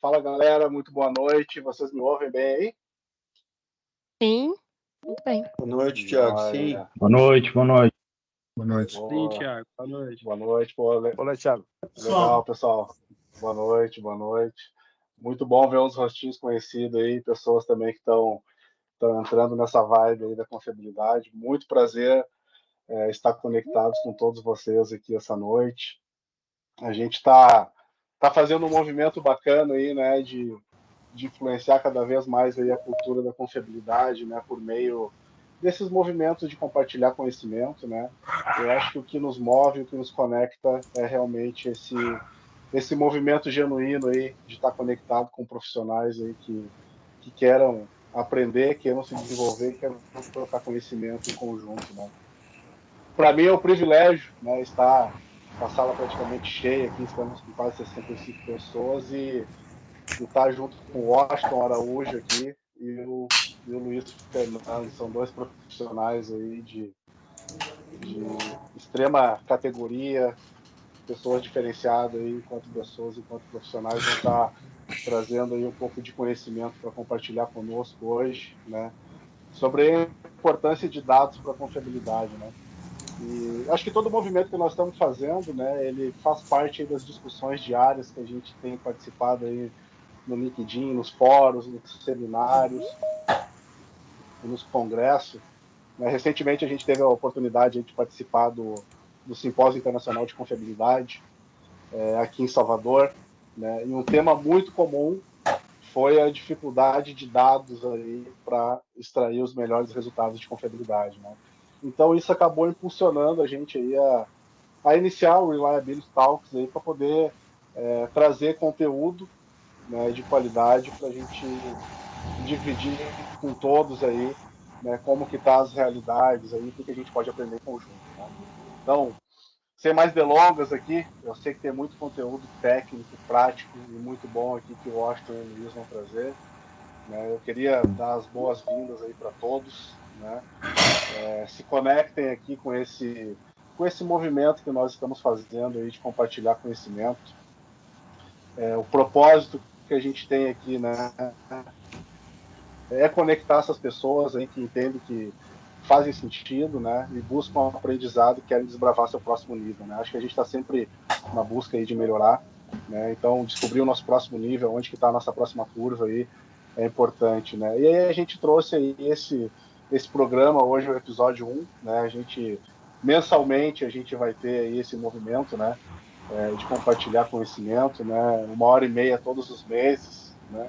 Fala, galera, muito boa noite. Vocês me ouvem bem aí? Sim, tudo bem. Boa noite, Thiago. Sim. Boa noite, boa noite. Boa noite. Boa. Sim, Thiago. Boa noite. Boa noite, pô. Boa noite, Thiago. Legal, pessoal. Boa noite, boa noite. Muito bom ver uns rostinhos conhecidos aí, pessoas também que estão entrando nessa vibe aí da confiabilidade. Muito prazer estar conectados com todos vocês aqui essa noite. A gente tá fazendo um movimento bacana aí, né, de influenciar cada vez mais aí a cultura da confiabilidade, né, por meio desses movimentos de compartilhar conhecimento, né. Eu acho que o que nos move, o que nos conecta é realmente esse movimento genuíno aí de estar conectado com profissionais aí que queiram aprender, queiram se desenvolver, queiram trocar conhecimento em conjunto, né. Para mim é um privilégio, né, estar com a sala praticamente cheia aqui, estamos com quase 65 pessoas e estar junto com o Washington Araújo aqui e o Luiz Fernando, são dois profissionais aí de extrema categoria, pessoas diferenciadas aí, enquanto pessoas, enquanto profissionais, vão estar trazendo aí um pouco de conhecimento para compartilhar conosco hoje, né, sobre a importância de dados para a confiabilidade, né. E acho que todo o movimento que nós estamos fazendo, né, ele faz parte aí das discussões diárias que a gente tem participado aí no LinkedIn, nos fóruns, nos seminários, nos congressos. Recentemente a gente teve a oportunidade de participar do Simpósio Internacional de Confiabilidade aqui em Salvador, né, e um tema muito comum foi a dificuldade de dados aí para extrair os melhores resultados de confiabilidade, né. Então isso acabou impulsionando a gente aí a iniciar o Reliability Talks aí para poder trazer conteúdo, né, de qualidade para a gente dividir com todos aí, né, como que tá as realidades aí, o que a gente pode aprender em conjunto, né? Então, sem mais delongas aqui, eu sei que tem muito conteúdo técnico, prático e muito bom aqui que o Washington e o Luiz vão trazer, né? Eu queria dar as boas-vindas aí para todos, né? Se conectem aqui com esse movimento que nós estamos fazendo aí de compartilhar conhecimento. O propósito que a gente tem aqui, né, é conectar essas pessoas aí que entendem que fazem sentido, né, e buscam um aprendizado e querem desbravar seu próximo nível, né. Acho que a gente está sempre na busca aí de melhorar, né, então descobrir o nosso próximo nível, onde que está a nossa próxima curva aí, é importante, né. E aí a gente trouxe aí esse programa, hoje é o episódio 1, né, a gente, mensalmente, a gente vai ter aí esse movimento, né, de compartilhar conhecimento, né, 1h30 todos os meses, né.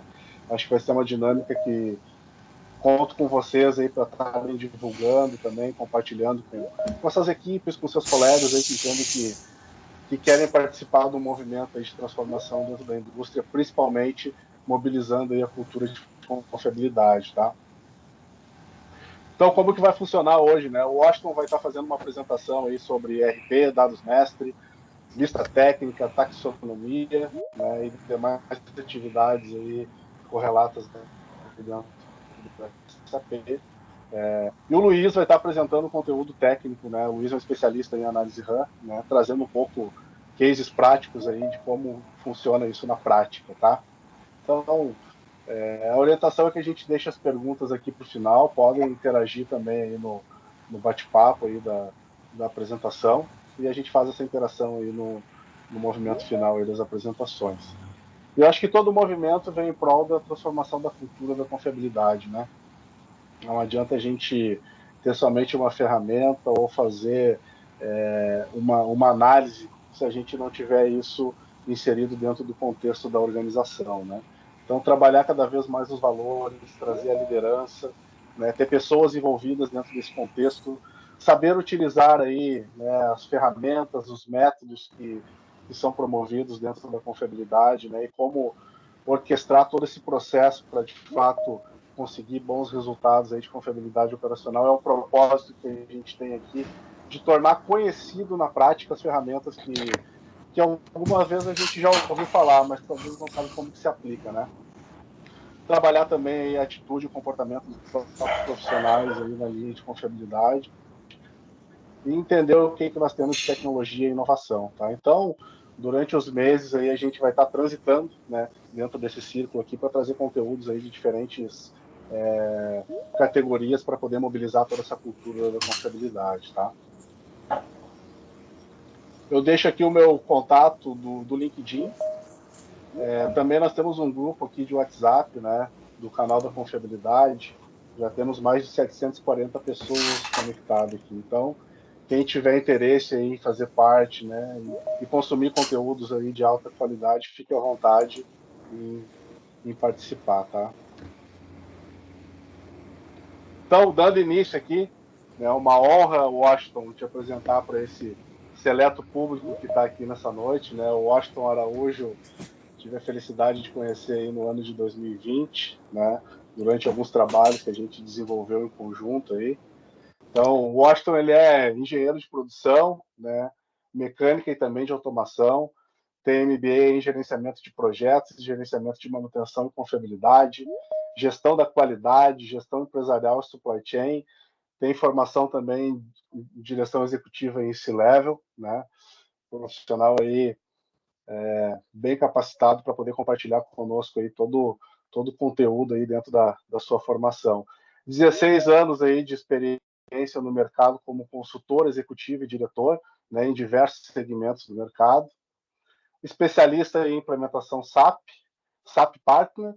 Acho que vai ser uma dinâmica que conto com vocês aí para estarem divulgando também, compartilhando com essas equipes, com seus colegas aí que entendem que querem participar do movimento aí de transformação dentro da indústria, principalmente mobilizando aí a cultura de confiabilidade, tá? Então, como que vai funcionar hoje, né? O Washington vai estar fazendo uma apresentação aí sobre ERP, dados mestre, lista técnica, taxonomia, né, e demais atividades aí correlatas dentro do SAP. E o Luiz vai estar apresentando conteúdo técnico, né? O Luiz é um especialista em análise RAM, né, trazendo um pouco cases práticos aí de como funciona isso na prática, tá? Então, a orientação é que a gente deixe as perguntas aqui para o final, podem interagir também aí no bate-papo aí da apresentação, e a gente faz essa interação aí no movimento final aí das apresentações. E eu acho que todo o movimento vem em prol da transformação da cultura da confiabilidade, né? Não adianta a gente ter somente uma ferramenta ou fazer uma análise se a gente não tiver isso inserido dentro do contexto da organização, né? Então, trabalhar cada vez mais os valores, trazer a liderança, né, ter pessoas envolvidas dentro desse contexto, saber utilizar aí, né, as ferramentas, os métodos que são promovidos dentro da confiabilidade, né, e como orquestrar todo esse processo para, de fato, conseguir bons resultados aí de confiabilidade operacional. É um propósito que a gente tem aqui, de tornar conhecido na prática as ferramentas que alguma vez a gente já ouviu falar, mas talvez não sabe como que se aplica, né? Trabalhar também aí a atitude e o comportamento dos próprios profissionais aí na linha de confiabilidade e entender o que nós temos de tecnologia e inovação, tá? Então, durante os meses aí a gente vai estar transitando, né, dentro desse círculo aqui para trazer conteúdos aí de diferentes categorias para poder mobilizar toda essa cultura da confiabilidade, tá? Eu deixo aqui o meu contato do LinkedIn. Também nós temos um grupo aqui de WhatsApp, né, do canal da confiabilidade. Já temos mais de 740 pessoas conectadas aqui. Então, quem tiver interesse em fazer parte, né, e consumir conteúdos aí de alta qualidade, fique à vontade em participar, tá? Então, dando início aqui, é uma honra, Washington, te apresentar para esse seleto público que está aqui nessa noite, né? O Washington Araújo, tive a felicidade de conhecer aí no ano de 2020, né? Durante alguns trabalhos que a gente desenvolveu em conjunto aí. Então, o Washington, ele é engenheiro de produção, né? Mecânica e também de automação, tem MBA em gerenciamento de projetos, gerenciamento de manutenção e confiabilidade, gestão da qualidade, gestão empresarial e supply chain, tem formação também em direção executiva em C-Level, né? Profissional aí bem capacitado para poder compartilhar conosco aí todo o conteúdo aí dentro da sua formação. 16 anos aí de experiência no mercado como consultor executivo e diretor, né, em diversos segmentos do mercado. Especialista em implementação SAP, SAP Partner,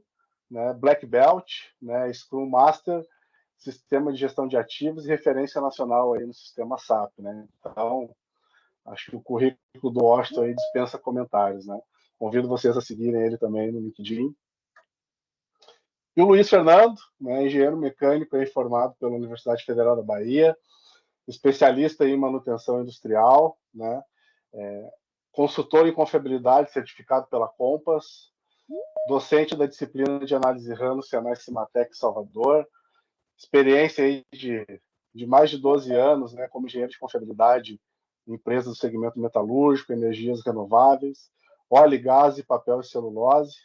né, Black Belt, né, Scrum Master, sistema de gestão de ativos e referência nacional aí no sistema SAP, né? Então, acho que o currículo do Washington aí dispensa comentários, né? Convido vocês a seguirem ele também no LinkedIn. E o Luiz Fernando, né, engenheiro mecânico aí formado pela Universidade Federal da Bahia, especialista em manutenção industrial, né? Consultor em confiabilidade certificado pela Compass, docente da disciplina de análise RAM no Senai Cimatec Salvador, experiência aí de mais de 12 anos, né, como engenheiro de confiabilidade em empresas do segmento metalúrgico, energias renováveis, óleo e gás e papel e celulose.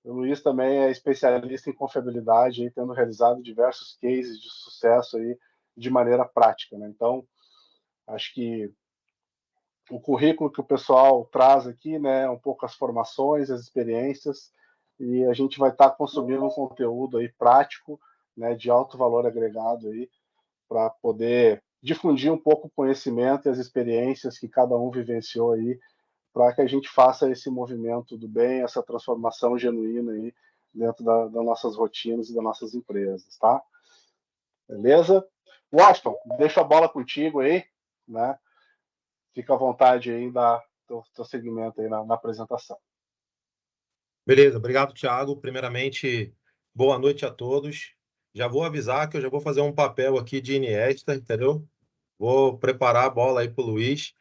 O Luiz também é especialista em confiabilidade, aí, tendo realizado diversos cases de sucesso aí, de maneira prática, né? Então, acho que o currículo que o pessoal traz aqui, né, um pouco as formações, as experiências, e a gente vai estar consumindo um conteúdo aí prático, né, de alto valor agregado aí, para poder difundir um pouco o conhecimento e as experiências que cada um vivenciou aí, para que a gente faça esse movimento do bem, essa transformação genuína aí dentro das nossas rotinas e das nossas empresas, tá? Beleza? Washington, deixa a bola contigo aí, né? Fica à vontade aí da teu segmento aí na apresentação. Beleza, obrigado, Thiago. Primeiramente, boa noite a todos. Já vou avisar que eu já vou fazer um papel aqui de Iniesta, entendeu? Vou preparar a bola aí para o Luiz,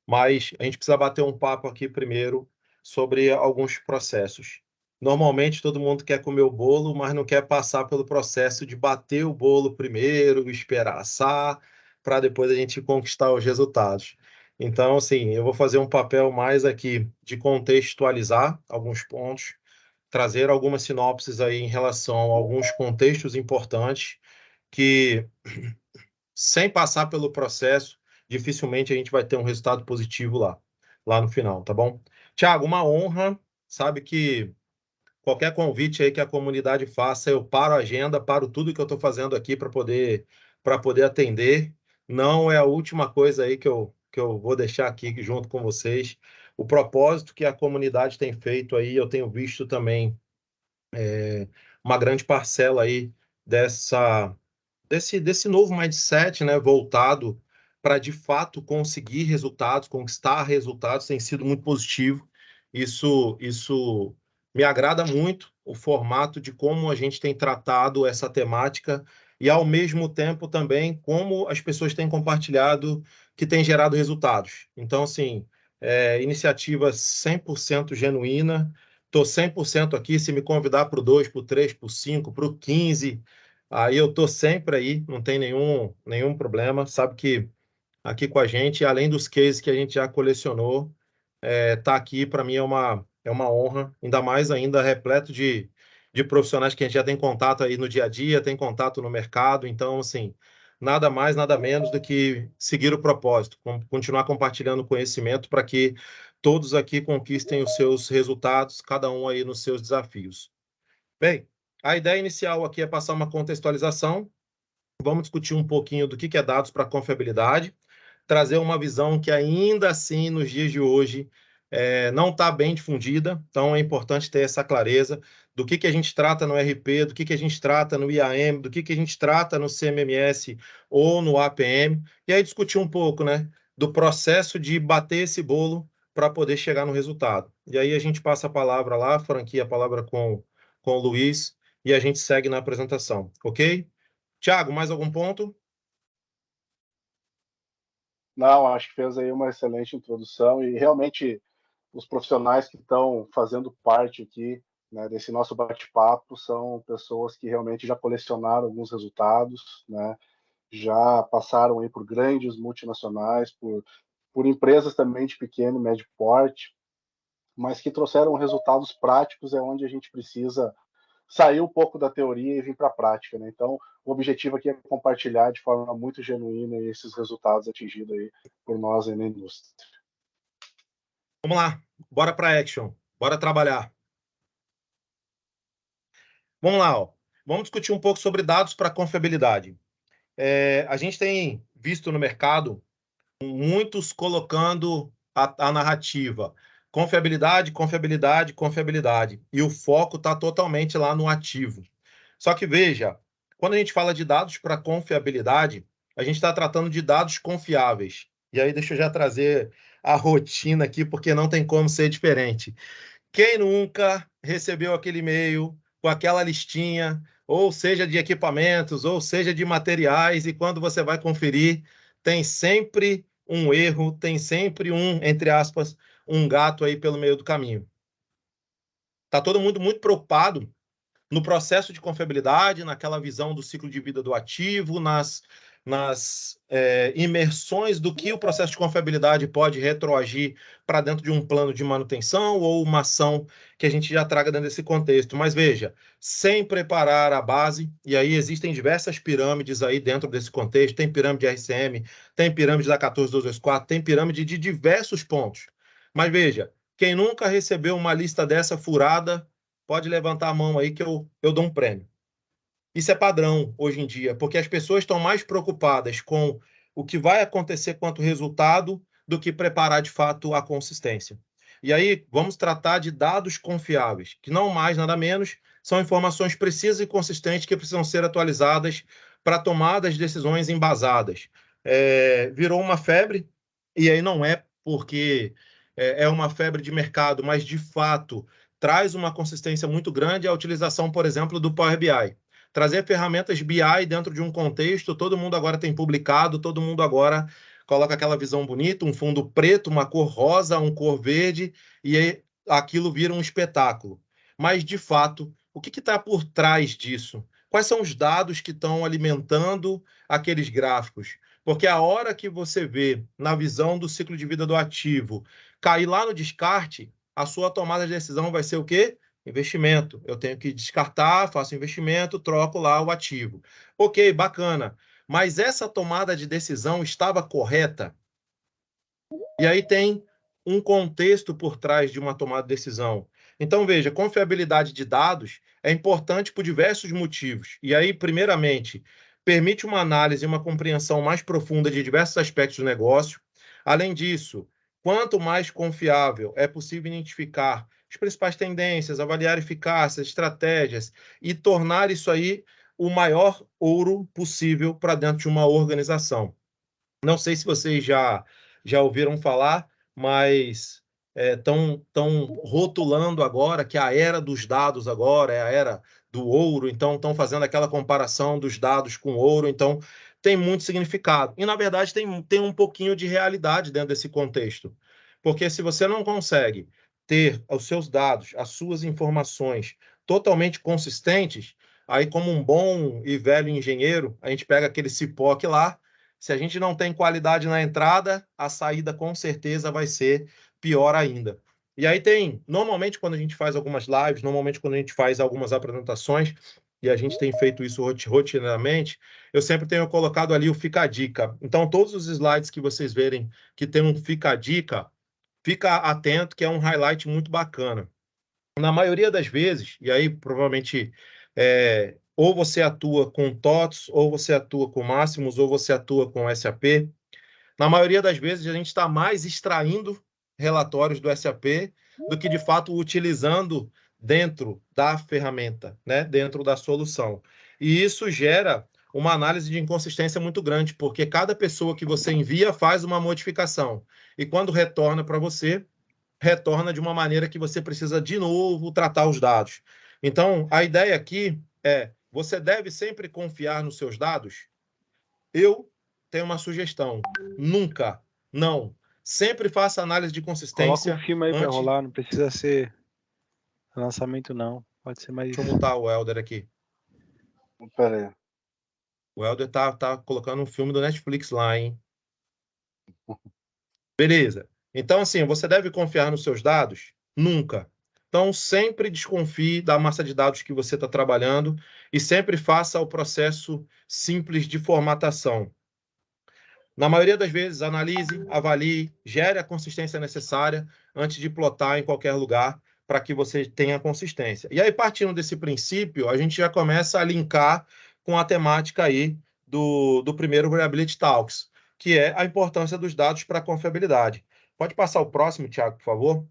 mas a gente precisa bater um papo aqui primeiro sobre alguns processos. Normalmente todo mundo quer comer o bolo, mas não quer passar pelo processo de bater o bolo primeiro, esperar assar, para depois a gente conquistar os resultados. Então, assim, eu vou fazer um papel mais aqui de contextualizar alguns pontos, trazer algumas sinopses aí em relação a alguns contextos importantes que, sem passar pelo processo, dificilmente a gente vai ter um resultado positivo lá no final, tá bom? Tiago, uma honra, sabe que qualquer convite aí que a comunidade faça, eu paro a agenda, paro tudo que eu estou fazendo aqui para poder atender. Não é a última coisa aí que eu vou deixar aqui junto com vocês. O propósito que a comunidade tem feito aí, eu tenho visto também uma grande parcela aí desse novo mindset, né, voltado para de fato conseguir resultados, conquistar resultados, tem sido muito positivo. Isso me agrada muito, o formato de como a gente tem tratado essa temática e, ao mesmo tempo, também como as pessoas têm compartilhado que tem gerado resultados. Então, assim, iniciativa 100% genuína. Estou 100% aqui, se me convidar para o 2, para o 3, para o 5, para o 15, aí eu estou sempre aí, não tem nenhum problema. Sabe que aqui com a gente, além dos cases que a gente já colecionou, tá aqui para mim é uma honra, ainda mais ainda repleto de profissionais que a gente já tem contato aí no dia a dia, tem contato no mercado. Então, assim, nada mais, nada menos do que seguir o propósito, continuar compartilhando conhecimento para que todos aqui conquistem os seus resultados, cada um aí nos seus desafios. Bem, a ideia inicial aqui é passar uma contextualização. Vamos discutir um pouquinho do que é dados para confiabilidade, trazer uma visão que ainda assim, nos dias de hoje, não está bem difundida, então é importante ter essa clareza do que a gente trata no RP, do que a gente trata no IAM, do que a gente trata no CMMS ou no APM, e aí discutir um pouco, né, do processo de bater esse bolo para poder chegar no resultado. E aí a gente passa a palavra lá, franquia a palavra com o Luiz, e a gente segue na apresentação, ok? Tiago, mais algum ponto? Não, acho que fez aí uma excelente introdução e realmente os profissionais que estão fazendo parte aqui, né, desse nosso bate-papo são pessoas que realmente já colecionaram alguns resultados, né, já passaram aí por grandes multinacionais, por empresas também de pequeno e médio porte, mas que trouxeram resultados práticos, é onde a gente precisa sair um pouco da teoria e vir para a prática, né? Então, o objetivo aqui é compartilhar de forma muito genuína esses resultados atingidos aí por nós aí na indústria. Vamos lá, bora para action, bora trabalhar. Vamos lá, ó. Vamos discutir um pouco sobre dados para confiabilidade. A gente tem visto no mercado muitos colocando a narrativa confiabilidade, confiabilidade, confiabilidade, e o foco está totalmente lá no ativo. Só que veja, quando a gente fala de dados para confiabilidade, a gente está tratando de dados confiáveis. E aí deixa eu já trazer a rotina aqui, porque não tem como ser diferente. Quem nunca recebeu aquele e-mail com aquela listinha, ou seja de equipamentos, ou seja de materiais, e quando você vai conferir, tem sempre um erro, tem sempre entre aspas, um gato aí pelo meio do caminho. Está todo mundo muito preocupado no processo de confiabilidade, naquela visão do ciclo de vida do ativo, nas imersões do que o processo de confiabilidade pode retroagir para dentro de um plano de manutenção ou uma ação que a gente já traga dentro desse contexto. Mas veja, sem preparar a base, e aí existem diversas pirâmides aí dentro desse contexto, tem pirâmide RCM, tem pirâmide da 14224, tem pirâmide de diversos pontos. Mas veja, quem nunca recebeu uma lista dessa furada, pode levantar a mão aí que eu dou um prêmio. Isso é padrão hoje em dia, porque as pessoas estão mais preocupadas com o que vai acontecer quanto resultado do que preparar de fato a consistência. E aí vamos tratar de dados confiáveis, que não mais, nada menos, são informações precisas e consistentes que precisam ser atualizadas para tomadas de decisões embasadas. Virou uma febre, e aí não é porque é uma febre de mercado, mas de fato traz uma consistência muito grande a utilização, por exemplo, do Power BI. Trazer ferramentas BI dentro de um contexto, todo mundo agora tem publicado, todo mundo agora coloca aquela visão bonita, um fundo preto, uma cor rosa, uma cor verde, e aí aquilo vira um espetáculo. Mas, de fato, o que está por trás disso? Quais são os dados que estão alimentando aqueles gráficos? Porque a hora que você vê, na visão do ciclo de vida do ativo, cair lá no descarte, a sua tomada de decisão vai ser o quê? Investimento. Eu tenho que descartar, faço investimento, troco lá o ativo. Ok, bacana. Mas essa tomada de decisão estava correta? E aí tem um contexto por trás de uma tomada de decisão. Então, veja, confiabilidade de dados é importante por diversos motivos. E aí, primeiramente, permite uma análise e uma compreensão mais profunda de diversos aspectos do negócio. Além disso, quanto mais confiável é possível identificar as principais tendências, avaliar eficácia, estratégias e tornar isso aí o maior ouro possível para dentro de uma organização. Não sei se vocês já ouviram falar, mas estão rotulando agora que a era dos dados agora é a era do ouro, então estão fazendo aquela comparação dos dados com ouro, então tem muito significado. E, na verdade, tem um pouquinho de realidade dentro desse contexto. Porque se você não consegue ter os seus dados, as suas informações totalmente consistentes, aí como um bom e velho engenheiro, a gente pega aquele cipoque lá, se a gente não tem qualidade na entrada, a saída com certeza vai ser pior ainda. E aí normalmente quando a gente faz algumas lives, normalmente quando a gente faz algumas apresentações, e a gente tem feito isso rotineiramente, eu sempre tenho colocado ali o Fica a Dica. Então, todos os slides que vocês verem que tem um Fica a Dica, fica atento que é um highlight muito bacana. Na maioria das vezes, e aí provavelmente ou você atua com TOTS, ou você atua com Máximos, ou você atua com SAP. Na maioria das vezes, a gente está mais extraindo relatórios do SAP do que, de fato, utilizando dentro da ferramenta, né? Dentro da solução. E isso gera uma análise de inconsistência muito grande, porque cada pessoa que você envia faz uma modificação. E quando retorna para você, retorna de uma maneira que você precisa, de novo, tratar os dados. Então, a ideia aqui é, você deve sempre confiar nos seus dados? Eu tenho uma sugestão. Nunca, não. Sempre faça análise de Coloca consistência um filme aí para antes... rolar, não precisa ser lançamento não. Pode ser mais... Deixa eu mutar o Helder aqui. Pera aí. O Helder tá colocando um filme do Netflix lá, hein? Beleza. Então, assim, você deve confiar nos seus dados? Nunca. Então, sempre desconfie da massa de dados que você está trabalhando e sempre faça o processo simples de formatação. Na maioria das vezes, analise, avalie, gere a consistência necessária antes de plotar em qualquer lugar para que você tenha consistência. E aí, partindo desse princípio, a gente já começa a linkar com a temática aí do primeiro Reliability Talks, que é a importância dos dados para a confiabilidade. Pode passar o próximo, Thiago, por favor?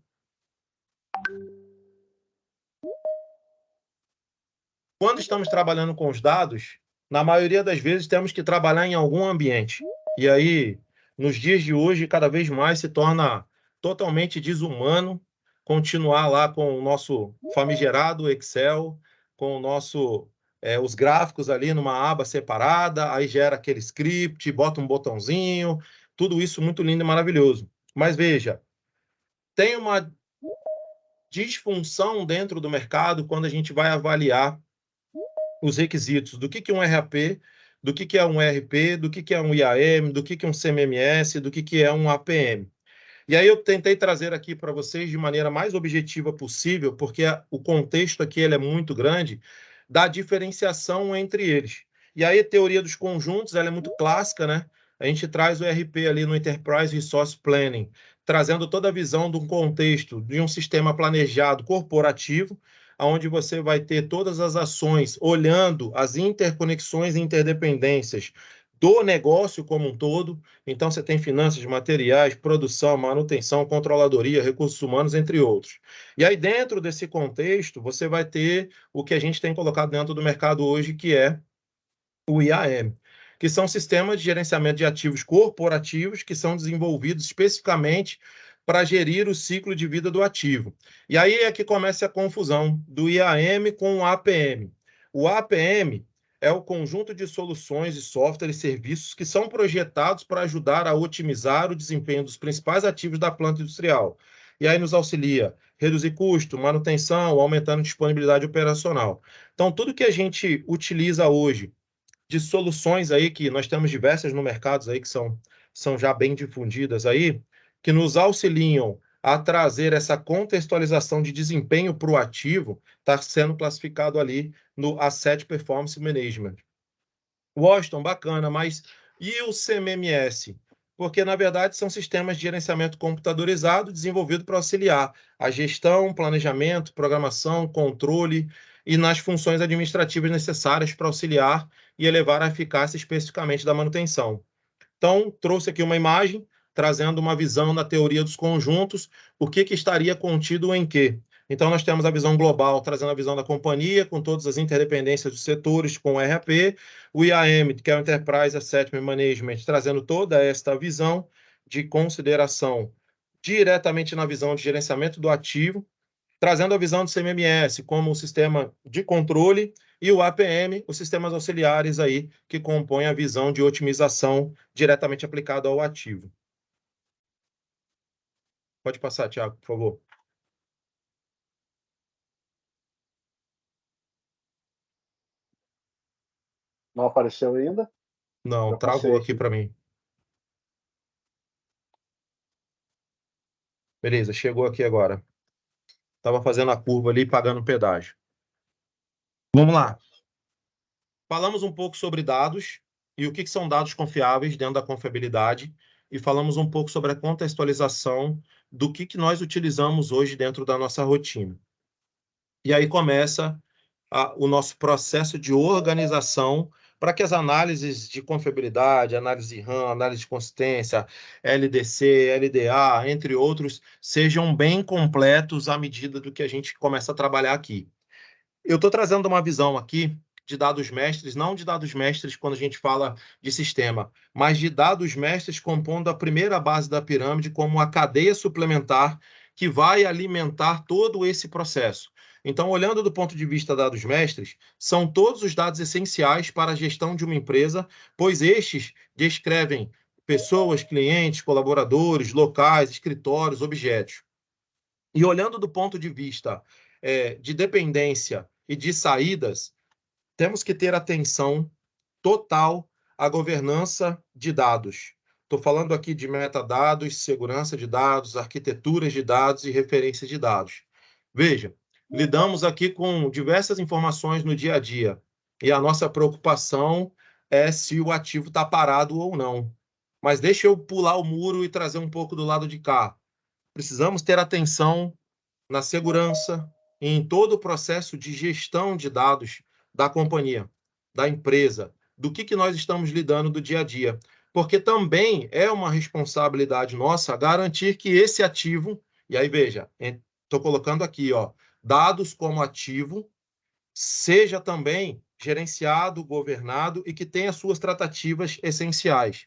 Quando estamos trabalhando com os dados, na maioria das vezes temos que trabalhar em algum ambiente. E aí, nos dias de hoje, cada vez mais se torna totalmente desumano continuar lá com o nosso famigerado Excel, com o nosso, os gráficos ali numa aba separada, aí gera aquele script, bota um botãozinho, tudo isso muito lindo e maravilhoso. Mas veja, tem uma disfunção dentro do mercado quando a gente vai avaliar os requisitos do que é um RAP, do que é um ERP, do que é um IAM, do que é um CMMS, do que é um APM. E aí eu tentei trazer aqui para vocês de maneira mais objetiva possível, porque o contexto aqui ele é muito grande, da diferenciação entre eles. E aí a teoria dos conjuntos ela é muito clássica, né? A gente traz o ERP ali no Enterprise Resource Planning, trazendo toda a visão de um contexto, de um sistema planejado corporativo, onde você vai ter todas as ações olhando as interconexões e interdependências do negócio como um todo. Então, você tem finanças, materiais, produção, manutenção, controladoria, recursos humanos, entre outros. E aí, dentro desse contexto, você vai ter o que a gente tem colocado dentro do mercado hoje, que é o IAM, que são sistemas de gerenciamento de ativos corporativos que são desenvolvidos especificamente para gerir o ciclo de vida do ativo. E aí é que começa a confusão do IAM com o APM. O APM é o conjunto de soluções de software e serviços que são projetados para ajudar a otimizar o desempenho dos principais ativos da planta industrial. E aí nos auxilia reduzir custo, manutenção, aumentando disponibilidade operacional. Então, tudo que a gente utiliza hoje de soluções aí, que nós temos diversas no mercado aí que são já bem difundidas aí, que nos auxiliam a trazer essa contextualização de desempenho para o ativo, está sendo classificado ali no Asset Performance Management. Washington, bacana, mas e o CMMS? Porque, na verdade, são sistemas de gerenciamento computadorizado desenvolvido para auxiliar a gestão, planejamento, programação, controle e nas funções administrativas necessárias para auxiliar e elevar a eficácia especificamente da manutenção. Então, trouxe aqui uma imagem, trazendo uma visão na teoria dos conjuntos, o que estaria contido em quê. Então, nós temos a visão global, trazendo a visão da companhia, com todas as interdependências dos setores, com o RAP, o IAM, que é o Enterprise Asset Management, trazendo toda esta visão de consideração diretamente na visão de gerenciamento do ativo, trazendo a visão do CMMS como um sistema de controle e o APM, os sistemas auxiliares aí que compõem a visão de otimização diretamente aplicada ao ativo. Pode passar, Thiago, por favor. Não apareceu ainda? Não, Já travou passei aqui para mim. Beleza, chegou aqui agora. Estava fazendo a curva ali, pagando pedágio. Vamos lá. Falamos um pouco sobre dados e o que são dados confiáveis dentro da confiabilidade e falamos um pouco sobre a contextualização do que nós utilizamos hoje dentro da nossa rotina. E aí começa o nosso processo de organização para que as análises de confiabilidade, análise de RAM, análise de consistência, LDC, LDA, entre outros, sejam bem completos à medida do que a gente começa a trabalhar aqui. Eu estou trazendo uma visão aqui de dados mestres, não de dados mestres quando a gente fala de sistema, mas de dados mestres compondo a primeira base da pirâmide como a cadeia suplementar que vai alimentar todo esse processo. Então, olhando do ponto de vista dados mestres, são todos os dados essenciais para a gestão de uma empresa, pois estes descrevem pessoas, clientes, colaboradores, locais, escritórios, objetos. E olhando do ponto de vista de dependência e de saídas, temos que ter atenção total à governança de dados. Estou falando aqui de metadados, segurança de dados, arquiteturas de dados e referências de dados. Veja, lidamos aqui com diversas informações no dia a dia e a nossa preocupação é se o ativo está parado ou não. Mas deixa eu pular o muro e trazer um pouco do lado de cá. Precisamos ter atenção na segurança e em todo o processo de gestão de dados da companhia, da empresa, do que nós estamos lidando do dia a dia. Porque também é uma responsabilidade nossa garantir que esse ativo, e aí veja, estou colocando aqui, ó, dados como ativo, seja também gerenciado, governado e que tenha suas tratativas essenciais.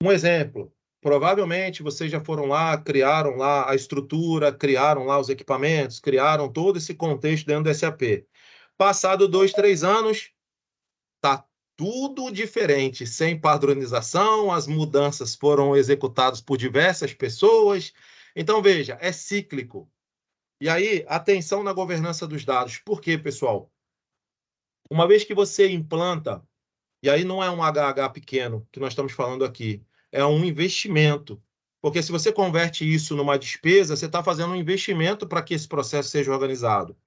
Um exemplo, provavelmente vocês já foram lá, criaram lá a estrutura, criaram lá os equipamentos, criaram todo esse contexto dentro do SAP. Passado 2, 3 anos, está tudo diferente, sem padronização, as mudanças foram executadas por diversas pessoas. Então, veja, é cíclico. E aí, atenção na governança dos dados. Por quê, pessoal? Uma vez que você implanta, e aí não é um HH pequeno que nós estamos falando aqui, é um investimento. Porque se você converte isso numa despesa, você está fazendo um investimento para que esse processo seja organizado.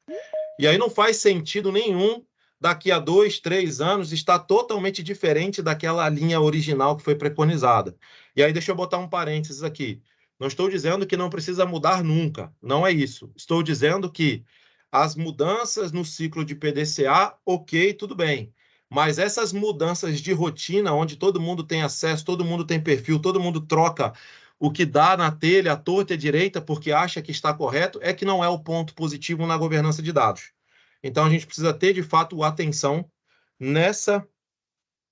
E aí não faz sentido nenhum, daqui a 2, 3 anos, estar totalmente diferente daquela linha original que foi preconizada. E aí deixa eu botar um parênteses aqui. Não estou dizendo que não precisa mudar nunca, não é isso. Estou dizendo que as mudanças no ciclo de PDCA, ok, tudo bem. Mas essas mudanças de rotina, onde todo mundo tem acesso, todo mundo tem perfil, todo mundo troca o que dá na telha, à torta e à direita, porque acha que está correto, é que não é o ponto positivo na governança de dados. Então, a gente precisa ter, de fato, atenção nessa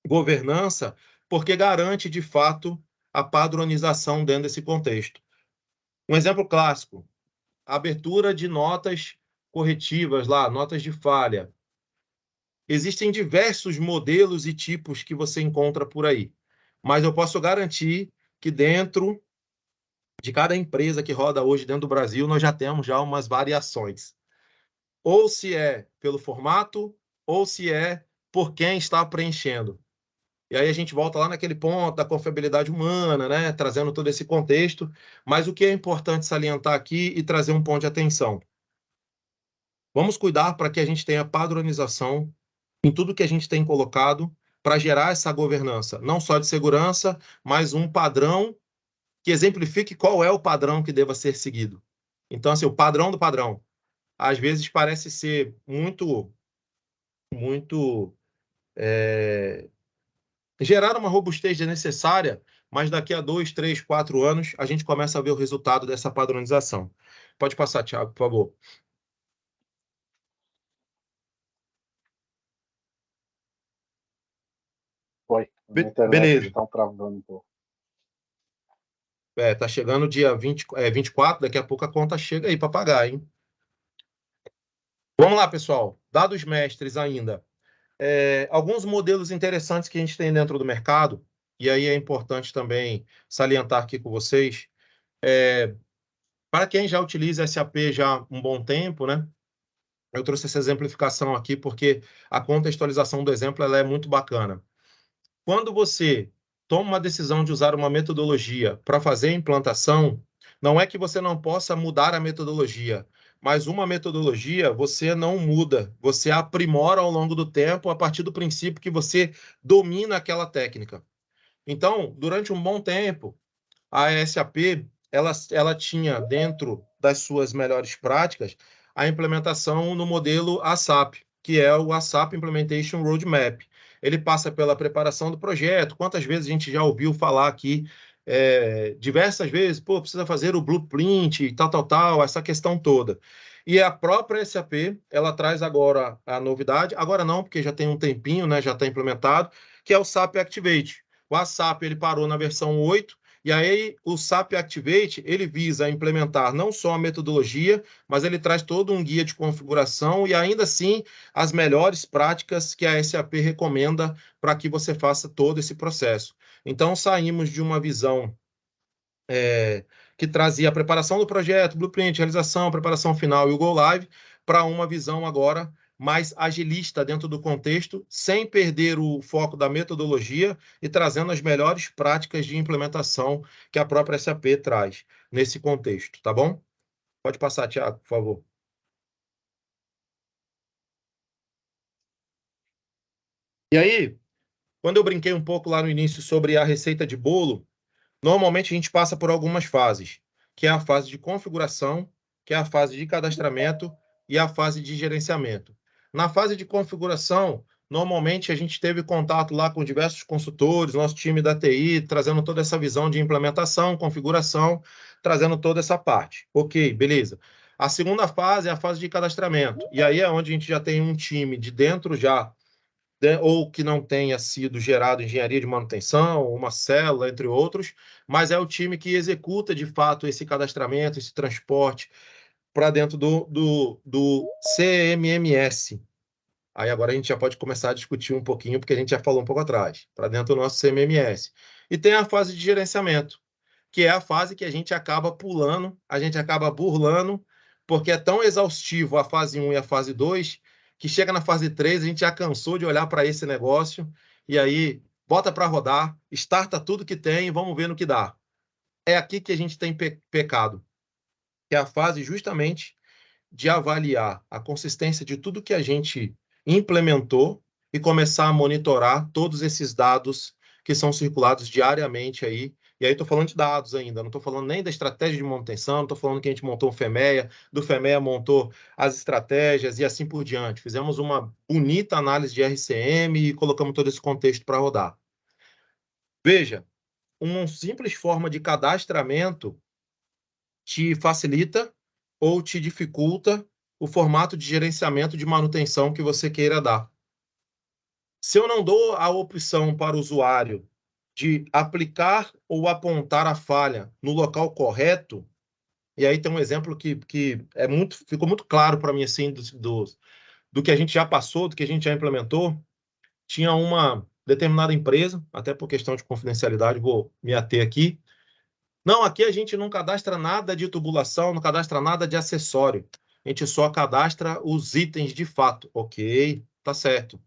governança, porque garante, de fato, a padronização dentro desse contexto. Um exemplo clássico, a abertura de notas corretivas lá, notas de falha. Existem diversos modelos e tipos que você encontra por aí, mas eu posso garantir que dentro de cada empresa que roda hoje dentro do Brasil, nós já temos já umas variações. Ou se é pelo formato, ou se é por quem está preenchendo. E aí a gente volta lá naquele ponto da confiabilidade humana, né? Trazendo todo esse contexto. Mas o que é importante salientar aqui e trazer um ponto de atenção? Vamos cuidar para que a gente tenha padronização em tudo que a gente tem colocado para gerar essa governança, não só de segurança, mas um padrão que exemplifique qual é o padrão que deva ser seguido. Então, assim, o padrão do padrão. Às vezes parece ser muito gerar uma robustez necessária, mas daqui a 2, 3, 4 anos a gente começa a ver o resultado dessa padronização. Pode passar, Thiago, por favor. Foi. A internet Beleza. está travando um pouco. Tá chegando o dia 24, daqui a pouco a conta chega aí para pagar, hein? Vamos lá, pessoal. Dados mestres ainda. Alguns modelos interessantes que a gente tem dentro do mercado, e aí é importante também salientar aqui com vocês, para quem já utiliza SAP já há um bom tempo, né? Eu trouxe essa exemplificação aqui porque a contextualização do exemplo ela é muito bacana. Quando você toma uma decisão de usar uma metodologia para fazer a implantação, não é que você não possa mudar a metodologia, mas uma metodologia você não muda, você aprimora ao longo do tempo a partir do princípio que você domina aquela técnica. Então, durante um bom tempo, a SAP ela tinha dentro das suas melhores práticas a implementação no modelo ASAP, que é o ASAP Implementation Roadmap. Ele passa pela preparação do projeto. Quantas vezes a gente já ouviu falar aqui, diversas vezes, pô, precisa fazer o blueprint, tal, essa questão toda. E a própria SAP, ela traz agora a novidade, agora não, porque já tem um tempinho, né, já está implementado, que é o SAP Activate. O ASAP, ele parou na versão 8, e aí o SAP Activate, ele visa implementar não só a metodologia, mas ele traz todo um guia de configuração e ainda assim as melhores práticas que a SAP recomenda para que você faça todo esse processo. Então saímos de uma visão que trazia a preparação do projeto, blueprint, realização, preparação final e o Go Live, para uma visão agora mais agilista dentro do contexto, sem perder o foco da metodologia e trazendo as melhores práticas de implementação que a própria SAP traz nesse contexto, tá bom? Pode passar, Thiago, por favor. E aí, quando eu brinquei um pouco lá no início sobre a receita de bolo, normalmente a gente passa por algumas fases, que é a fase de configuração, que é a fase de cadastramento e a fase de gerenciamento. Na fase de configuração, normalmente a gente teve contato lá com diversos consultores, nosso time da TI, trazendo toda essa visão de implementação, configuração, trazendo toda essa parte. Ok, beleza. A segunda fase é a fase de cadastramento. E aí é onde a gente já tem um time de dentro já ou que não tenha sido gerado engenharia de manutenção, uma célula, entre outros, mas é o time que executa, de fato, esse cadastramento, esse transporte para dentro do CMMS. Aí agora a gente já pode começar a discutir um pouquinho, porque a gente já falou um pouco atrás, para dentro do nosso CMMS. E tem a fase de gerenciamento, que é a fase que a gente acaba pulando, a gente acaba burlando, porque é tão exaustivo a fase 1 e a fase 2, que chega na fase 3, a gente já cansou de olhar para esse negócio, e aí bota para rodar, starta tudo que tem e vamos ver no que dá. É aqui que a gente tem pecado, que é a fase justamente de avaliar a consistência de tudo que a gente implementou e começar a monitorar todos esses dados que são circulados diariamente aí. E aí estou falando de dados ainda, não estou falando nem da estratégia de manutenção, não estou falando que a gente montou um FEMEA, do FEMEA montou as estratégias e assim por diante. Fizemos uma bonita análise de RCM e colocamos todo esse contexto para rodar. Veja, uma simples forma de cadastramento te facilita ou te dificulta o formato de gerenciamento de manutenção que você queira dar. Se eu não dou a opção para o usuário de aplicar ou apontar a falha no local correto, e aí tem um exemplo que ficou muito claro para mim assim, do que a gente já passou, do que a gente já implementou. Tinha uma determinada empresa, até por questão de confidencialidade, vou me ater aqui. Não, aqui a gente não cadastra nada de tubulação, não cadastra nada de acessório. A gente só cadastra os itens de fato. Ok, tá certo.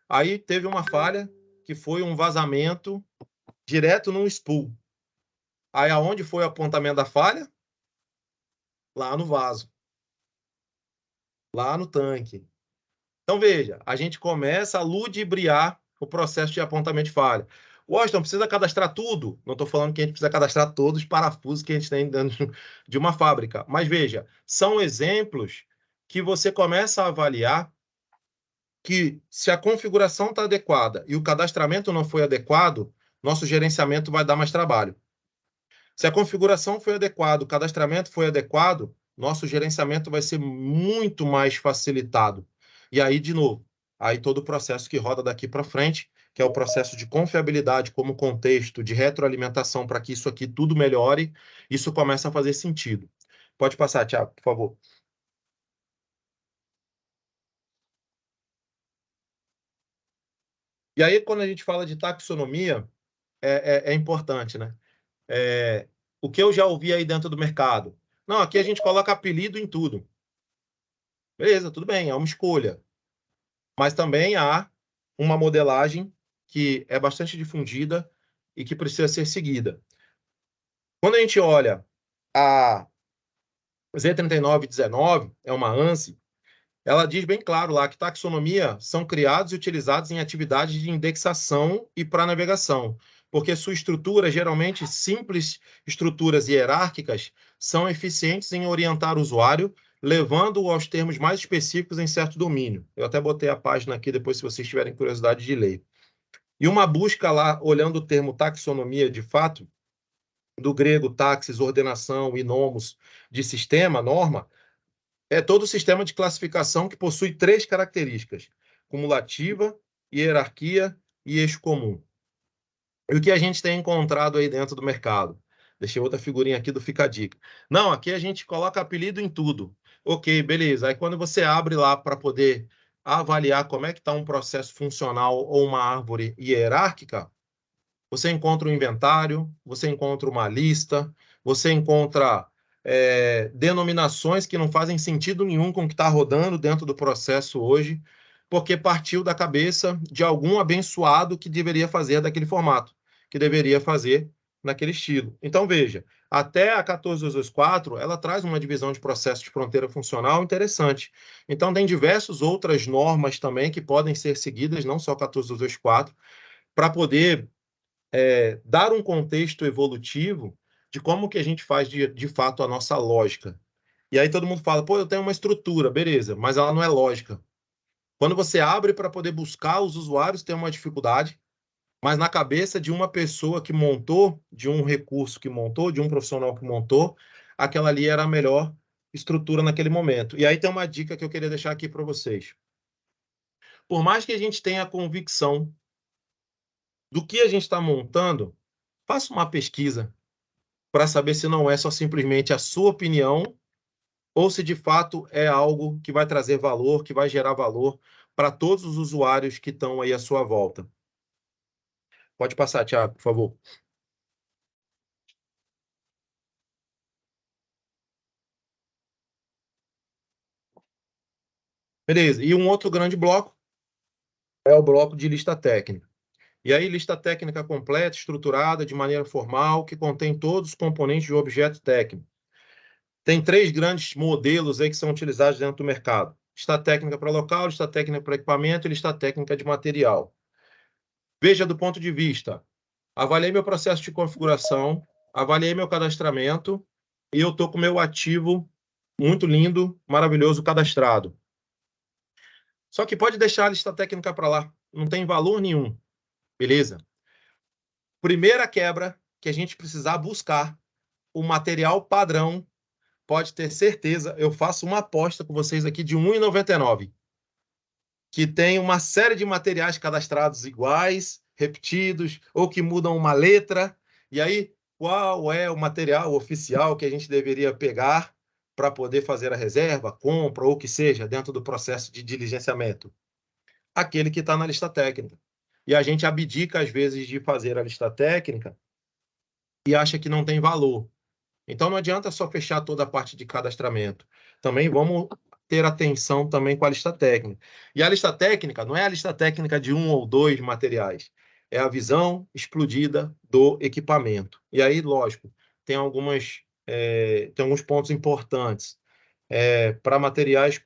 Aí teve uma falha, que foi um vazamento direto num spool. Aí aonde foi o apontamento da falha? Lá no vaso. Lá no tanque. Então, veja, a gente começa a ludibriar o processo de apontamento de falha. Washington, precisa cadastrar tudo? Não estou falando que a gente precisa cadastrar todos os parafusos que a gente tem dentro de uma fábrica. Mas, veja, são exemplos que você começa a avaliar que, se a configuração está adequada e o cadastramento não foi adequado, nosso gerenciamento vai dar mais trabalho. Se a configuração foi adequada, o cadastramento foi adequado, nosso gerenciamento vai ser muito mais facilitado. E aí, de novo, aí todo o processo que roda daqui para frente, que é o processo de confiabilidade como contexto, de retroalimentação para que isso aqui tudo melhore, isso começa a fazer sentido. Pode passar, Thiago, por favor. E aí, quando a gente fala de taxonomia, é importante, né? O que eu já ouvi aí dentro do mercado. Não, aqui a gente coloca apelido em tudo. Beleza, tudo bem, é uma escolha. Mas também há uma modelagem que é bastante difundida e que precisa ser seguida. Quando a gente olha a Z3919, é uma ANSI, ela diz bem claro lá que taxonomia são criados e utilizados em atividades de indexação e para navegação. porque sua estrutura, geralmente simples estruturas hierárquicas, são eficientes em orientar o usuário, levando-o aos termos mais específicos em certo domínio. Eu até botei a página aqui, depois, se vocês tiverem curiosidade de ler. E uma busca lá, olhando o termo taxonomia, de fato, do grego taxis, ordenação, e nomos, de sistema, norma, é todo o sistema de classificação que possui 3 características: cumulativa, hierarquia e eixo comum. E o que a gente tem encontrado aí dentro do mercado? Deixei outra figurinha aqui do Fica a Dica. Não, aqui a gente coloca apelido em tudo. Ok, beleza. Aí quando você abre lá para poder avaliar como é que está um processo funcional ou uma árvore hierárquica, você encontra um inventário, você encontra uma lista, você encontra denominações que não fazem sentido nenhum com o que está rodando dentro do processo hoje, porque partiu da cabeça de algum abençoado que deveria fazer daquele formato, que deveria fazer naquele estilo. Então, veja, até a 14224, ela traz uma divisão de processo de fronteira funcional interessante. Então, tem diversas outras normas também que podem ser seguidas, não só a 14224, para poder dar um contexto evolutivo de como que a gente faz de fato a nossa lógica. E aí todo mundo fala, pô, eu tenho uma estrutura, beleza, mas ela não é lógica. Quando você abre para poder buscar, os usuários têm uma dificuldade, mas na cabeça de uma pessoa que montou, de um recurso que montou, de um profissional que montou, aquela ali era a melhor estrutura naquele momento. E aí tem uma dica que eu queria deixar aqui para vocês. Por mais que a gente tenha a convicção do que a gente está montando, faça uma pesquisa para saber se não é só simplesmente a sua opinião ou se de fato é algo que vai trazer valor, que vai gerar valor para todos os usuários que estão aí à sua volta. Pode passar, Thiago, por favor. Beleza. E um outro grande bloco é o bloco de lista técnica. E aí, lista técnica completa, estruturada de maneira formal, que contém todos os componentes do objeto técnico. Tem 3 grandes modelos aí que são utilizados dentro do mercado: lista técnica para local, lista técnica para equipamento e lista técnica de material. Veja do ponto de vista, avaliei meu processo de configuração, avaliei meu cadastramento e eu estou com o meu ativo muito lindo, maravilhoso, cadastrado. Só que pode deixar a lista técnica para lá, não tem valor nenhum, beleza? Primeira quebra que a gente precisar buscar, o material padrão, pode ter certeza, eu faço uma aposta com vocês aqui de R$ 1,99, que tem uma série de materiais cadastrados iguais, repetidos, ou que mudam uma letra. E aí, qual é o material oficial que a gente deveria pegar para poder fazer a reserva, compra, ou o que seja, dentro do processo de diligenciamento? Aquele que está na lista técnica. E a gente abdica, às vezes, de fazer a lista técnica e acha que não tem valor. Então, não adianta só fechar toda a parte de cadastramento. Também vamos ter atenção também com a lista técnica. E a lista técnica não é a lista técnica de 1 ou 2 materiais. É a visão explodida do equipamento. E aí, lógico, tem alguns pontos importantes. Para materiais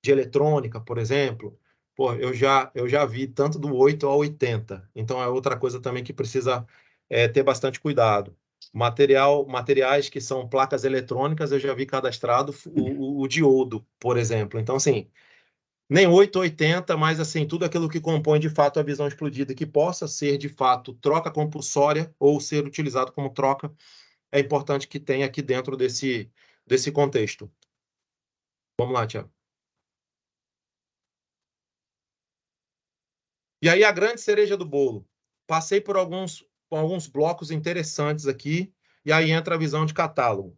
de eletrônica, por exemplo, pô, eu já vi tanto do 8 ao 80. Então, é outra coisa também que precisa ter bastante cuidado. Materiais que são placas eletrônicas, eu já vi cadastrado o diodo, por exemplo. Então, assim, nem 8 ou 80, mas assim, tudo aquilo que compõe de fato a visão explodida, que possa ser de fato troca compulsória ou ser utilizado como troca, é importante que tenha aqui dentro desse contexto. Vamos lá, Tiago. E aí, a grande cereja do bolo. Passei por alguns blocos interessantes aqui, e aí entra a visão de catálogo.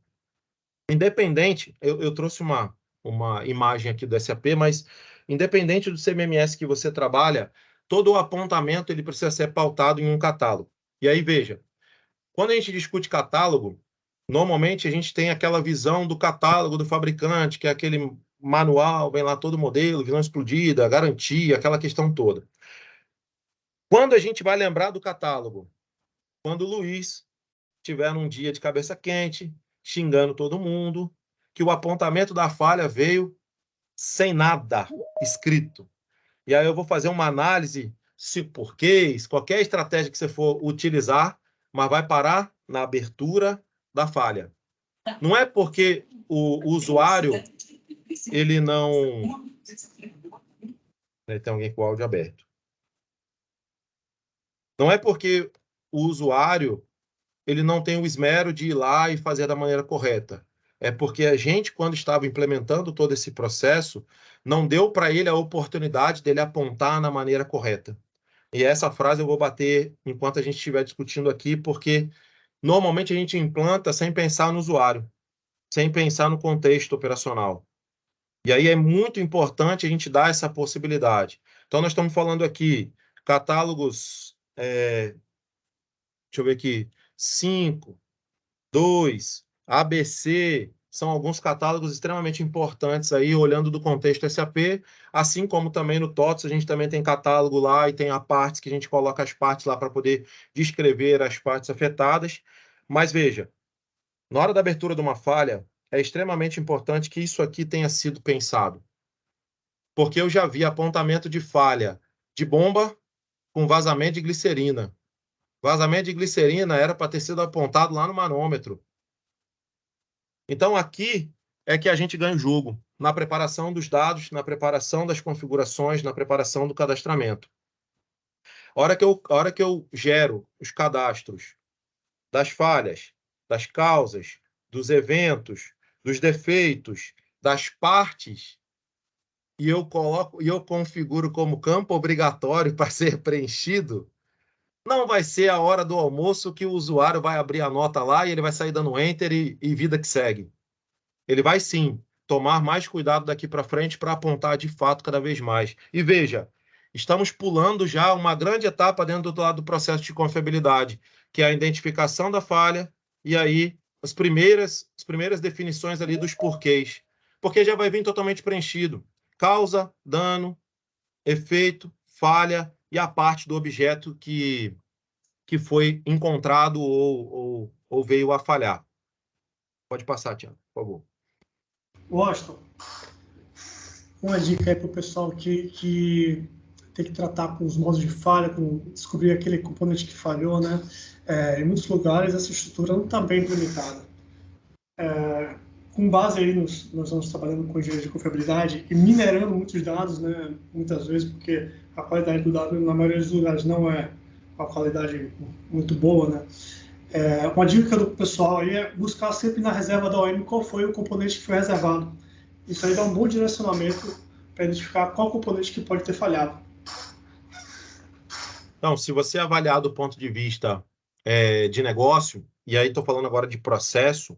Independente, eu trouxe uma imagem aqui do SAP, mas independente do CMMS que você trabalha, todo o apontamento ele precisa ser pautado em um catálogo. E aí, veja, quando a gente discute catálogo, normalmente a gente tem aquela visão do catálogo do fabricante, que é aquele manual, vem lá todo o modelo, visão explodida, garantia, aquela questão toda. Quando a gente vai lembrar do catálogo? Quando o Luiz tiver um dia de cabeça quente, xingando todo mundo, que o apontamento da falha veio sem nada escrito. E aí eu vou fazer uma análise 5 porquês, qualquer estratégia que você for utilizar, mas vai parar na abertura da falha. Não é porque o usuário, ele não... Tem alguém com o áudio aberto. Não é porque o usuário, ele não tem o esmero de ir lá e fazer da maneira correta. É porque a gente, quando estava implementando todo esse processo, não deu para ele a oportunidade dele apontar na maneira correta. E essa frase eu vou bater enquanto a gente estiver discutindo aqui, porque normalmente a gente implanta sem pensar no usuário, sem pensar no contexto operacional. E aí é muito importante a gente dar essa possibilidade. Então, nós estamos falando aqui, catálogos, deixa eu ver aqui, 5, 2, ABC, são alguns catálogos extremamente importantes aí, olhando do contexto SAP, assim como também no TOTS, a gente também tem catálogo lá e tem a partes que a gente coloca as partes lá para poder descrever as partes afetadas. Mas veja, na hora da abertura de uma falha, é extremamente importante que isso aqui tenha sido pensado. Porque eu já vi apontamento de falha de bomba com vazamento de glicerina. Vazamento de glicerina era para ter sido apontado lá no manômetro. Então, aqui é que a gente ganha o jogo, na preparação dos dados, na preparação das configurações, na preparação do cadastramento. A hora que eu gero os cadastros das falhas, das causas, dos eventos, dos defeitos, das partes, e eu configuro como campo obrigatório para ser preenchido, não vai ser a hora do almoço que o usuário vai abrir a nota lá e ele vai sair dando enter e vida que segue. Ele vai sim tomar mais cuidado daqui para frente para apontar de fato cada vez mais. E veja, estamos pulando já uma grande etapa dentro do lado do processo de confiabilidade, que é a identificação da falha e aí as primeiras definições ali dos porquês. Porque já vai vir totalmente preenchido. Causa, dano, efeito, falha e a parte do objeto que foi encontrado ou veio a falhar. Pode passar, Tiago, por favor. Washington, uma dica aí para o pessoal que tem que tratar com os modos de falha, com descobrir aquele componente que falhou, né? Em muitos lugares essa estrutura não está bem implementada. Com base aí nós estamos trabalhando com engenharia de confiabilidade e minerando muitos dados, né? Muitas vezes porque a qualidade do dado na maioria dos lugares não é uma qualidade muito boa, né? Uma dica do pessoal aí é buscar sempre na reserva da OM qual foi o componente que foi reservado. Isso aí dá um bom direcionamento para identificar qual componente que pode ter falhado. Então, se você avaliar do ponto de vista de negócio, e aí estou falando agora de processo,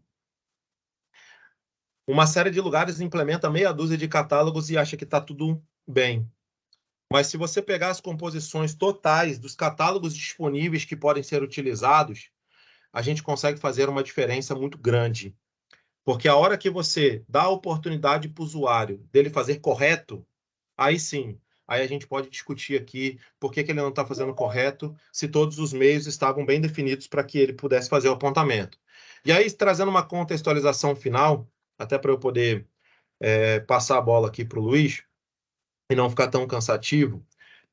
uma série de lugares implementa meia dúzia de catálogos e acha que está tudo bem. Mas se você pegar as composições totais dos catálogos disponíveis que podem ser utilizados, a gente consegue fazer uma diferença muito grande. Porque a hora que você dá a oportunidade para o usuário dele fazer correto, aí sim, aí a gente pode discutir aqui por que ele não está fazendo correto, se todos os meios estavam bem definidos para que ele pudesse fazer o apontamento. E aí, trazendo uma contextualização final, até para eu poder passar a bola aqui para o Luiz, e não ficar tão cansativo,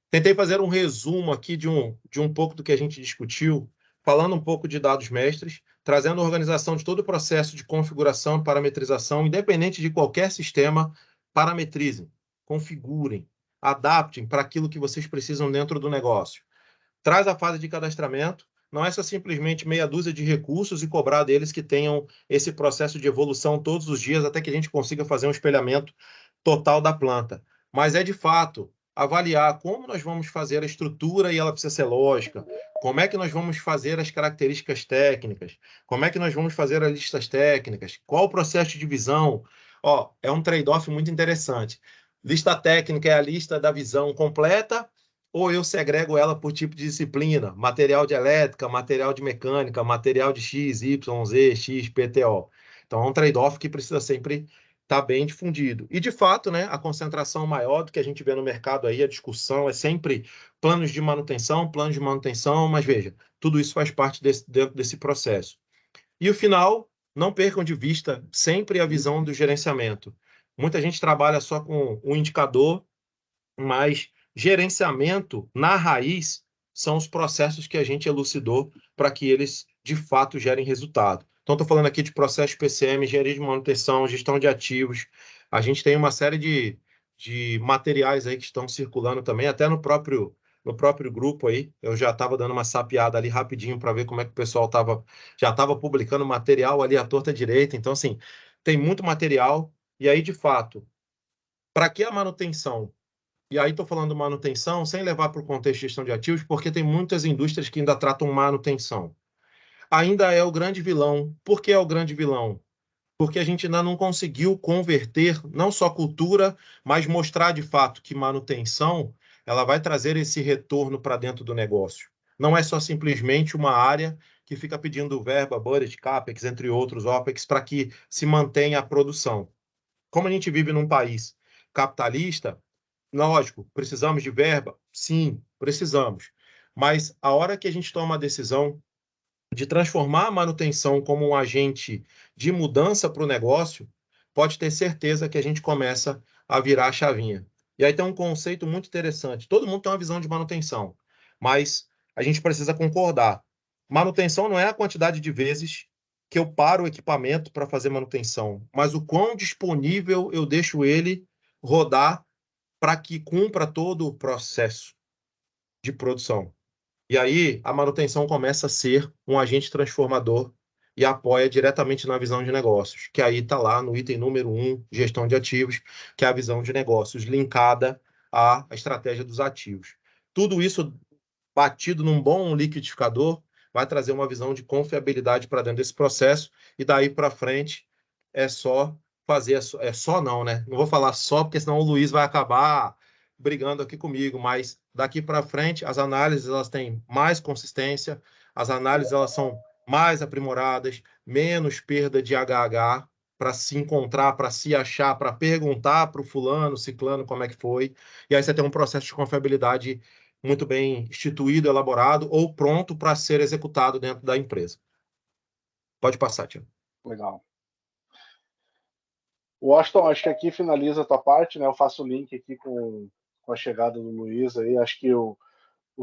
tentei fazer um resumo aqui de um pouco do que a gente discutiu, falando um pouco de dados mestres, trazendo a organização de todo o processo de configuração e parametrização, independente de qualquer sistema, parametrizem, configurem, adaptem para aquilo que vocês precisam dentro do negócio. Traz a fase de cadastramento, não é só simplesmente meia dúzia de recursos e cobrar deles que tenham esse processo de evolução todos os dias até que a gente consiga fazer um espelhamento total da planta. Mas é, de fato, avaliar como nós vamos fazer a estrutura e ela precisa ser lógica, como é que nós vamos fazer as características técnicas, como é que nós vamos fazer as listas técnicas, qual o processo de divisão. É um trade-off muito interessante. Lista técnica é a lista da visão completa, ou eu segrego ela por tipo de disciplina, material de elétrica, material de mecânica, material de X, Y, Z, X, PTO. Então, é um trade-off que precisa sempre estar bem difundido. E, de fato, né, a concentração maior do que a gente vê no mercado aí, a discussão é sempre planos de manutenção, mas veja, tudo isso faz parte dentro desse processo. E o final, não percam de vista sempre a visão do gerenciamento. Muita gente trabalha só com um indicador, mas gerenciamento, na raiz, são os processos que a gente elucidou para que eles, de fato, gerem resultado. Então, estou falando aqui de processo PCM, engenharia de manutenção, gestão de ativos. A gente tem uma série de materiais aí que estão circulando também, até no próprio grupo aí. Eu já estava dando uma sapeada ali rapidinho para ver como é que o pessoal já estava publicando material ali à torta direita. Então, assim, tem muito material. E aí, de fato, para que a manutenção? E aí estou falando manutenção sem levar para o contexto de gestão de ativos, porque tem muitas indústrias que ainda tratam manutenção. Ainda é o grande vilão. Por que é o grande vilão? Porque a gente ainda não conseguiu converter não só cultura, mas mostrar de fato que manutenção ela vai trazer esse retorno para dentro do negócio. Não é só simplesmente uma área que fica pedindo verba, budget, capex, entre outros, opex, para que se mantenha a produção. Como a gente vive num país capitalista, lógico, precisamos de verba? Sim, precisamos. Mas a hora que a gente toma a decisão de transformar a manutenção como um agente de mudança para o negócio, pode ter certeza que a gente começa a virar a chavinha. E aí tem um conceito muito interessante. Todo mundo tem uma visão de manutenção, mas a gente precisa concordar. Manutenção não é a quantidade de vezes que eu paro o equipamento para fazer manutenção, mas o quão disponível eu deixo ele rodar para que cumpra todo o processo de produção. E aí a manutenção começa a ser um agente transformador e apoia diretamente na visão de negócios, que aí está lá no item número 1, gestão de ativos, que é a visão de negócios linkada à estratégia dos ativos. Tudo isso batido num bom liquidificador vai trazer uma visão de confiabilidade para dentro desse processo e daí para frente é só fazer, é só não, né? Não vou falar só porque senão o Luiz vai acabar brigando aqui comigo, mas daqui para frente as análises elas têm mais consistência, as análises elas são mais aprimoradas, menos perda de HH para se encontrar, para se achar, para perguntar para o fulano, ciclano como é que foi, e aí você tem um processo de confiabilidade muito bem instituído, elaborado ou pronto para ser executado dentro da empresa. Pode passar, Tiago. Legal. Washington, acho que aqui finaliza a tua parte, né? Eu faço o link aqui com a chegada do Luiz aí. Acho que o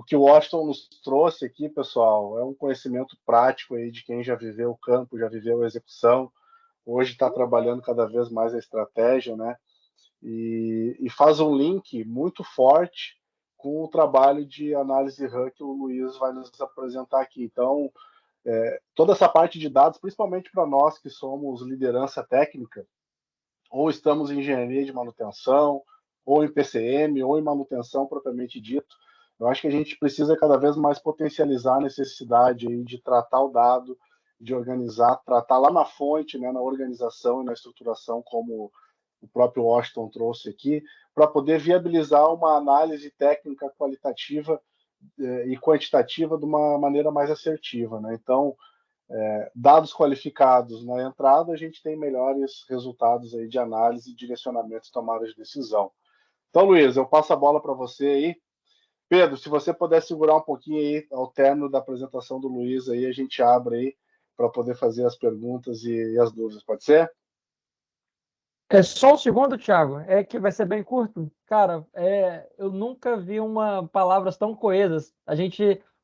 que o Washington nos trouxe aqui, pessoal, é um conhecimento prático aí de quem já viveu o campo, já viveu a execução, hoje está trabalhando cada vez mais a estratégia, né? E faz um link muito forte com o trabalho de análise RAM que o Luiz vai nos apresentar aqui. Então, toda essa parte de dados, principalmente para nós que somos liderança técnica, ou estamos em engenharia de manutenção, ou em PCM, ou em manutenção propriamente dito, eu acho que a gente precisa cada vez mais potencializar a necessidade aí de tratar o dado, de organizar, tratar lá na fonte, né, na organização e na estruturação, como o próprio Washington trouxe aqui, para poder viabilizar uma análise técnica qualitativa e quantitativa de uma maneira mais assertiva, né? Então, dados qualificados na entrada, a gente tem melhores resultados aí de análise, direcionamento e tomada de decisão. Então, Luiz, eu passo a bola para você aí. Pedro, se você puder segurar um pouquinho aí ao término da apresentação do Luiz, aí a gente abre aí para poder fazer as perguntas e as dúvidas, pode ser? É só um segundo, Thiago. É que vai ser bem curto. Cara, eu nunca vi palavras tão coesas.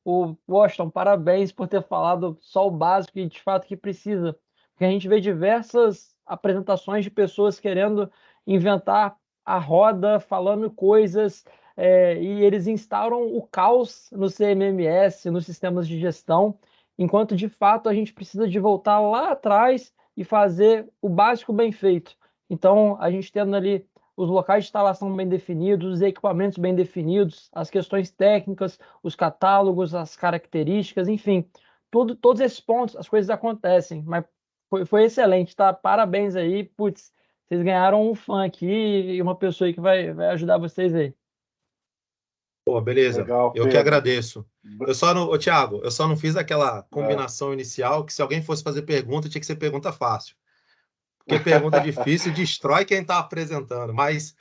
O Washington, parabéns por ter falado só o básico e de fato que precisa. Porque a gente vê diversas apresentações de pessoas querendo inventar a roda, falando coisas, e eles instauram o caos no CMMS, nos sistemas de gestão, enquanto de fato a gente precisa de voltar lá atrás e fazer o básico bem feito. Então, a gente tendo ali os locais de instalação bem definidos, os equipamentos bem definidos, as questões técnicas, os catálogos, as características, enfim, todos esses pontos, as coisas acontecem, mas foi excelente, tá? Parabéns aí, putz, vocês ganharam um fã aqui e uma pessoa aí que vai ajudar vocês aí. Pô, beleza. Legal, Eu que Pedro. agradeço. Thiago, eu só não fiz aquela combinação inicial que se alguém fosse fazer pergunta, tinha que ser pergunta fácil. Porque pergunta difícil destrói quem está apresentando. Mas,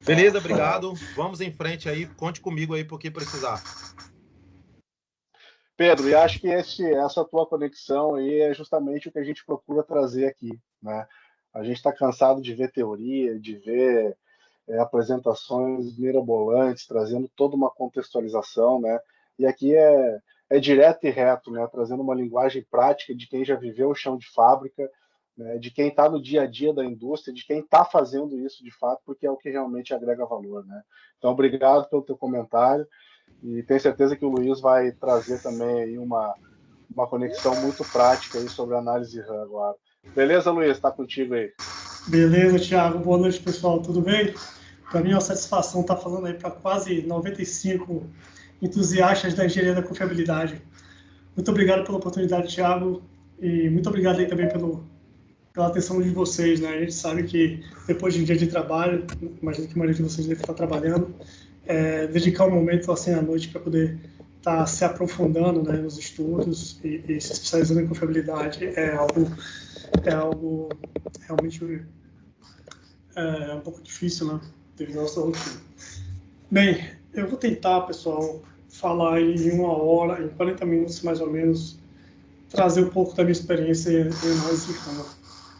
beleza, obrigado. Vamos em frente aí. Conte comigo aí por que precisar. Pedro, e acho que essa tua conexão aí é justamente o que a gente procura trazer aqui, né? A gente está cansado de ver teoria, de ver apresentações mirabolantes, trazendo toda uma contextualização, né? E aqui é direto e reto, né? Trazendo uma linguagem prática de quem já viveu o chão de fábrica, né? De quem está no dia a dia da indústria, de quem está fazendo isso de fato, porque é o que realmente agrega valor, né? Então, obrigado pelo teu comentário e tenho certeza que o Luiz vai trazer também aí uma conexão muito prática aí sobre a análise RAM agora. Beleza, Luiz? Está contigo aí. Beleza, Thiago. Boa noite, pessoal. Tudo bem? Para mim é uma satisfação estar falando aí para quase 95 entusiastas da engenharia da confiabilidade. Muito obrigado pela oportunidade, Thiago, e muito obrigado aí também pela atenção de vocês, né? A gente sabe que depois de um dia de trabalho, imagino que a maioria de vocês deve estar trabalhando, dedicar um momento assim à noite para poder estar se aprofundando, né, nos estudos e se especializando em confiabilidade é algo realmente um pouco difícil, né, devido à nossa rotina. Bem, eu vou tentar, pessoal, falar em 1 hora, em 40 minutos mais ou menos, trazer um pouco da minha experiência em análise de RAM.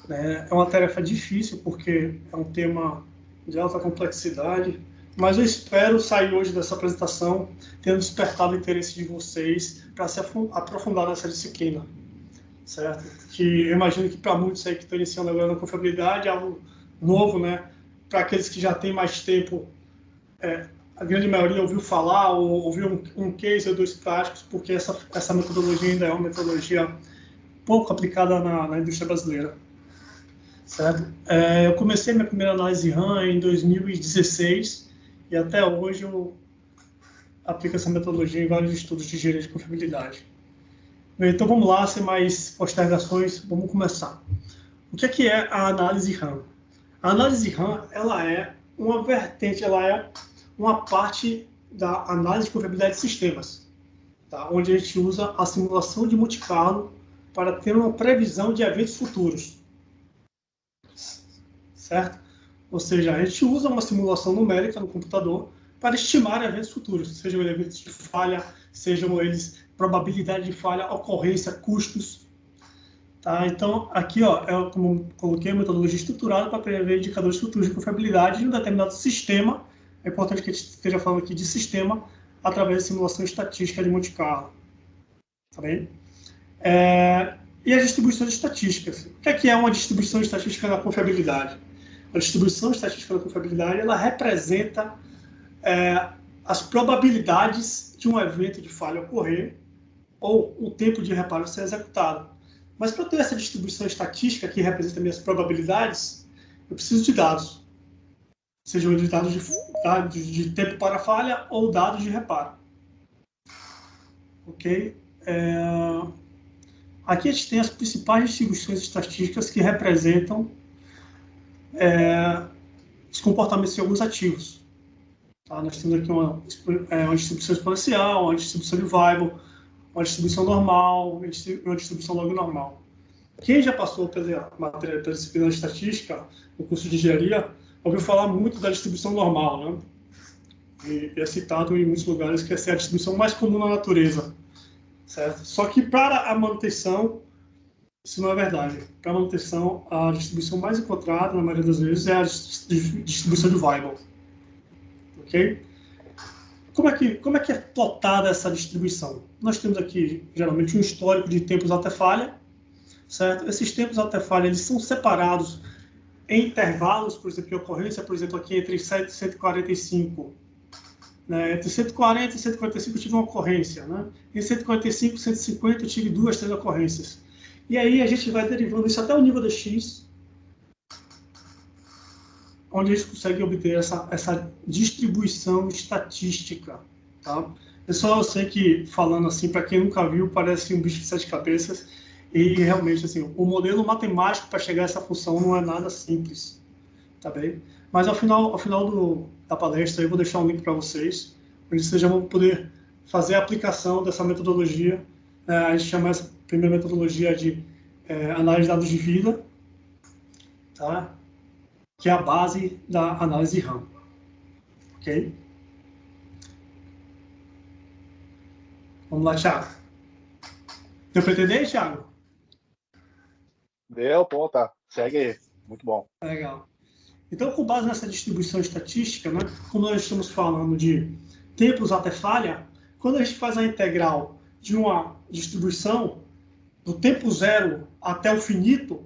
É uma tarefa difícil, porque é um tema de alta complexidade, mas eu espero sair hoje dessa apresentação tendo despertado o interesse de vocês para se aprofundar nessa disciplina, certo? Que eu imagino que para muitos aí que estão iniciando agora na confiabilidade é algo novo, né? Para aqueles que já têm mais tempo, a grande maioria ouviu falar ou ouviu um case ou 2 práticos, porque essa metodologia ainda é uma metodologia pouco aplicada na indústria brasileira. Certo? Eu comecei minha primeira análise RAM em 2016 e até hoje eu aplico essa metodologia em vários estudos de engenharia de confiabilidade. Bem, então vamos lá, sem mais postergações, vamos começar. O que é a análise RAM? A análise RAM, ela é uma vertente, ela é uma parte da análise de confiabilidade de sistemas, tá? Onde a gente usa a simulação de Monte Carlo para ter uma previsão de eventos futuros. Certo? Ou seja, a gente usa uma simulação numérica no computador para estimar eventos futuros, sejam eventos de falha, sejam eles probabilidade de falha, ocorrência, custos. Tá? Então, aqui, eu coloquei a metodologia estruturada para prever indicadores futuros de confiabilidade de um determinado sistema. É importante que a gente esteja falando aqui de sistema através de simulação estatística de Monte Carlo. Tá bem? E as distribuições estatísticas. O que é uma distribuição estatística na confiabilidade? A distribuição estatística da confiabilidade, ela representa as probabilidades de um evento de falha ocorrer ou o tempo de reparo ser executado. Mas para ter essa distribuição estatística que representa minhas probabilidades, eu preciso de dados. Sejam eles dados de tempo para falha ou dados de reparo. Ok? Aqui a gente tem as principais distribuições estatísticas que representam os comportamentos de alguns ativos. Tá? Nós temos aqui uma distribuição exponencial, uma distribuição de Weibull, uma distribuição normal e uma distribuição log normal. Quem já passou pela matéria pela disciplina de estatística, no curso de engenharia, ouviu falar muito da distribuição normal, né? E é citado em muitos lugares que essa é a distribuição mais comum na natureza. Certo? Só que para a manutenção, isso não é verdade. Para a manutenção, a distribuição mais encontrada, na maioria das vezes, é a distribuição de Weibull. Ok? Como é que é plotada essa distribuição? Nós temos aqui, geralmente, um histórico de tempos até falha. Certo? Esses tempos até falha, eles são separados em intervalos, por exemplo, de ocorrência, por exemplo, aqui entre 100 e 145. Entre 140 e 145 eu tive uma ocorrência, né? Em 145 e 150 eu tive 2, 3 ocorrências. E aí a gente vai derivando isso até o nível de X, onde a gente consegue obter essa distribuição estatística. Tá? Pessoal, eu sei que falando assim, para quem nunca viu, parece um bicho de 7 cabeças, e realmente assim, o modelo matemático para chegar a essa função não é nada simples. Tá bem? Mas ao final da palestra eu vou deixar um link para vocês, onde vocês já vão poder fazer a aplicação dessa metodologia. A gente chama essa primeira metodologia de análise de dados de vida, tá? Que é a base da análise RAM. Ok? Vamos lá, Thiago. Deu para entender, Thiago? Deu, pô, tá. Segue aí. Muito bom. Legal. Então, com base nessa distribuição estatística, né, como nós estamos falando de tempos até falha, quando a gente faz a integral de uma distribuição do tempo zero até o finito,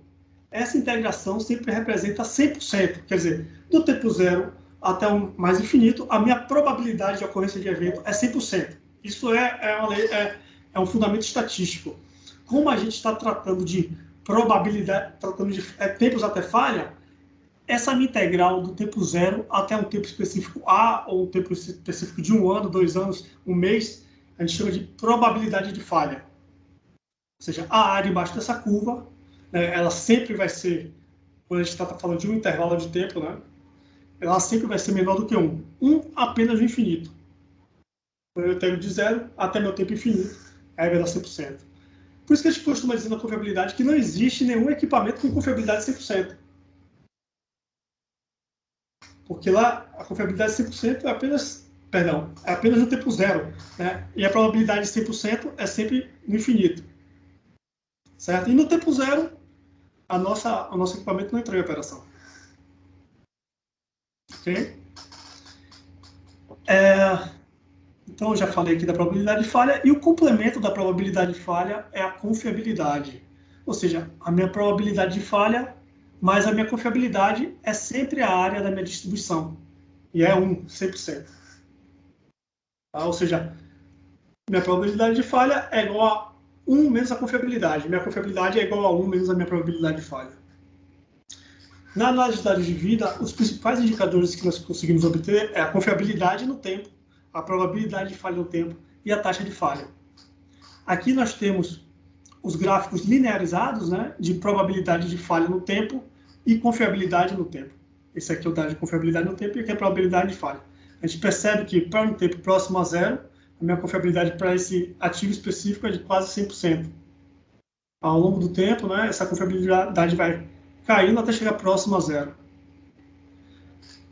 essa integração sempre representa 100%. Quer dizer, do tempo zero até o mais infinito, a minha probabilidade de ocorrência de evento é 100%. Isso é um fundamento estatístico. Como a gente está tratando de probabilidade, tratando de tempos até falha, essa minha integral do tempo zero até um tempo específico A, ou um tempo específico de 1 ano, 2 anos, 1 mês, a gente chama de probabilidade de falha. Ou seja, a área embaixo dessa curva, né, ela sempre vai ser, quando a gente está falando de um intervalo de tempo, né, ela sempre vai ser menor do que 1. 1 apenas no infinito. Quando eu tenho de 0 até meu tempo infinito, aí vai dar 100%. Por isso que a gente costuma dizer na confiabilidade que não existe nenhum equipamento com confiabilidade 100%. Porque lá a confiabilidade 100% é apenas no tempo zero, né? E a probabilidade de 100% é sempre no infinito. Certo? E no tempo zero, o nosso equipamento não entrou em operação. Ok? Então, eu já falei aqui da probabilidade de falha, e o complemento da probabilidade de falha é a confiabilidade. Ou seja, a minha probabilidade de falha mais a minha confiabilidade é sempre a área da minha distribuição. E é 100%. Tá? Ou seja, minha probabilidade de falha é igual a 1 menos a confiabilidade. Minha confiabilidade é igual a 1 menos a minha probabilidade de falha. Na análise de dados de vida, os principais indicadores que nós conseguimos obter é a confiabilidade no tempo, a probabilidade de falha no tempo e a taxa de falha. Aqui nós temos os gráficos linearizados, né, de probabilidade de falha no tempo e confiabilidade no tempo. Esse aqui é o dado de confiabilidade no tempo e aqui é a probabilidade de falha. A gente percebe que para um tempo próximo a zero, a minha confiabilidade para esse ativo específico é de quase 100%. Ao longo do tempo, né, essa confiabilidade vai caindo até chegar próximo a zero.